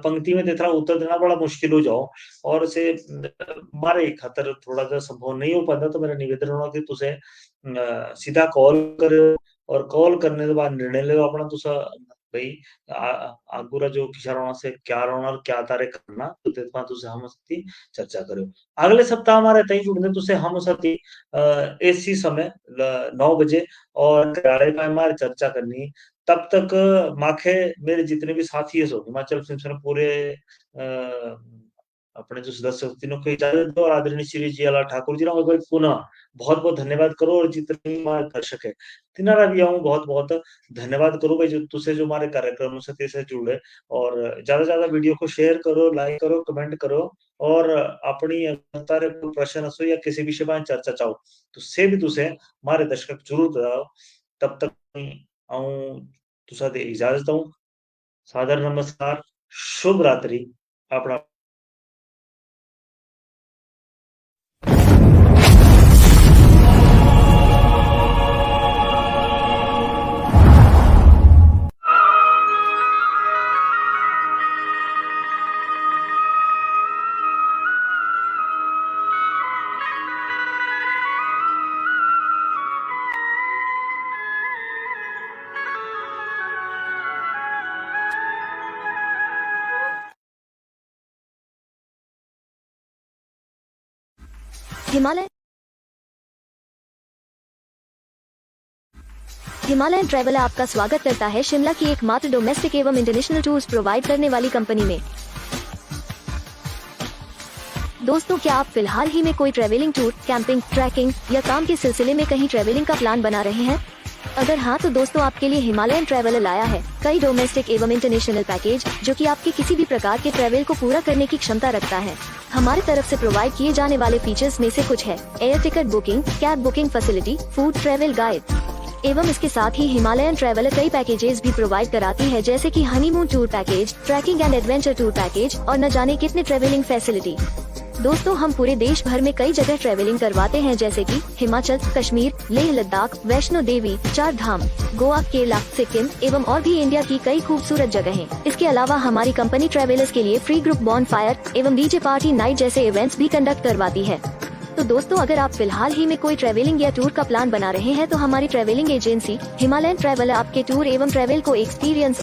पंक्ति में देता उत्तर देना बड़ा मुश्किल हो जाओ, और उसे मारे खातर थोड़ा सा संभव नहीं हो पाता। तो मेरा निवेदन होना कि तुसे सीधा कॉल करो, और कॉल करने के बाद निर्णय लो अपना तुसा भाई आगूरा जो किशा रोना से क्या रोना और क्या तारे करना, तो तेतमा तुसे हम साथी चर्चा करो। अगले सप्ताह हमारे तई जुड़ने तुसे हम साथी इसी समय 9 बजे और कार्यालय में हमारी चर्चा करनी। तब तक माखे मेरे जितने भी साथी है सो हिमाचल फिल्म पूरे अपने जो सदस्य तीनों को इजाजत दो, और आदरणीय श्री जीला ठाकुर जी को पुनः बहुत-बहुत धन्यवाद करो, और जितने हमारे दर्शक है तिनारा भी आऊँ बहुत-बहुत धन्यवाद करो भाई, जो तुसे जो हमारे कार्यक्रम से जुड़े, और ज़्यादा-ज़्यादा वीडियो को शेयर करो, लाइक करो, कमेंट करो, और अपनी तारे प्रश्न असो या किसी विषय में चर्चा चाहो तो से भी तुसे हमारे दर्शक जरूर बताओ। तब तक आऊँ तुसा दे इजाजत हूँ। सादर नमस्कार, शुभ रात्रि। अपना हिमालयन ट्रैवल आपका स्वागत करता है शिमला की एकमात्र डोमेस्टिक एवं इंटरनेशनल टूर्स प्रोवाइड करने वाली कंपनी में। दोस्तों, क्या आप फिलहाल ही में कोई ट्रैवलिंग टूर, कैंपिंग, ट्रैकिंग या काम के सिलसिले में कहीं ट्रैवलिंग का प्लान बना रहे हैं? अगर हाँ, तो दोस्तों आपके लिए हिमालयन ट्रैवल लाया है कई डोमेस्टिक एवं इंटरनेशनल पैकेज, जो कि आपके किसी भी प्रकार के ट्रैवल को पूरा करने की क्षमता रखता है। हमारी तरफ से प्रोवाइड किए जाने वाले फीचर्स में से कुछ है: air ticket booking, cab booking facility, food, travel guide, एवं इसके साथ ही हिमालयन ट्रैवल कई पैकेजेस भी प्रोवाइड कराती है, जैसे कि honeymoon tour package, trekking and adventure tour package, और न जाने कितने ट्रैवलिंग फैसिलिटी। दोस्तों, हम पूरे देश भर में कई जगह ट्रैवलिंग करवाते हैं, जैसे कि हिमाचल, कश्मीर, लेह लद्दाख, वैष्णो देवी, 4 धाम, गोवा, केरला, सिक्किम एवं और भी इंडिया की कई खूबसूरत जगहें। इसके अलावा हमारी कंपनी ट्रैवलर्स के लिए फ्री ग्रुप बॉनफायर एवं डीजे पार्टी नाइट जैसे इवेंट्स भी कंडक्ट करवाती है। तो दोस्तों, अगर आप फिलहाल ही में कोई ट्रैवलिंग या टूर का प्लान बना रहे हैं, तो हमारी ट्रैवलिंग एजेंसी हिमालयन ट्रैवल आपके टूर एवं ट्रैवल को एक्सपीरियंस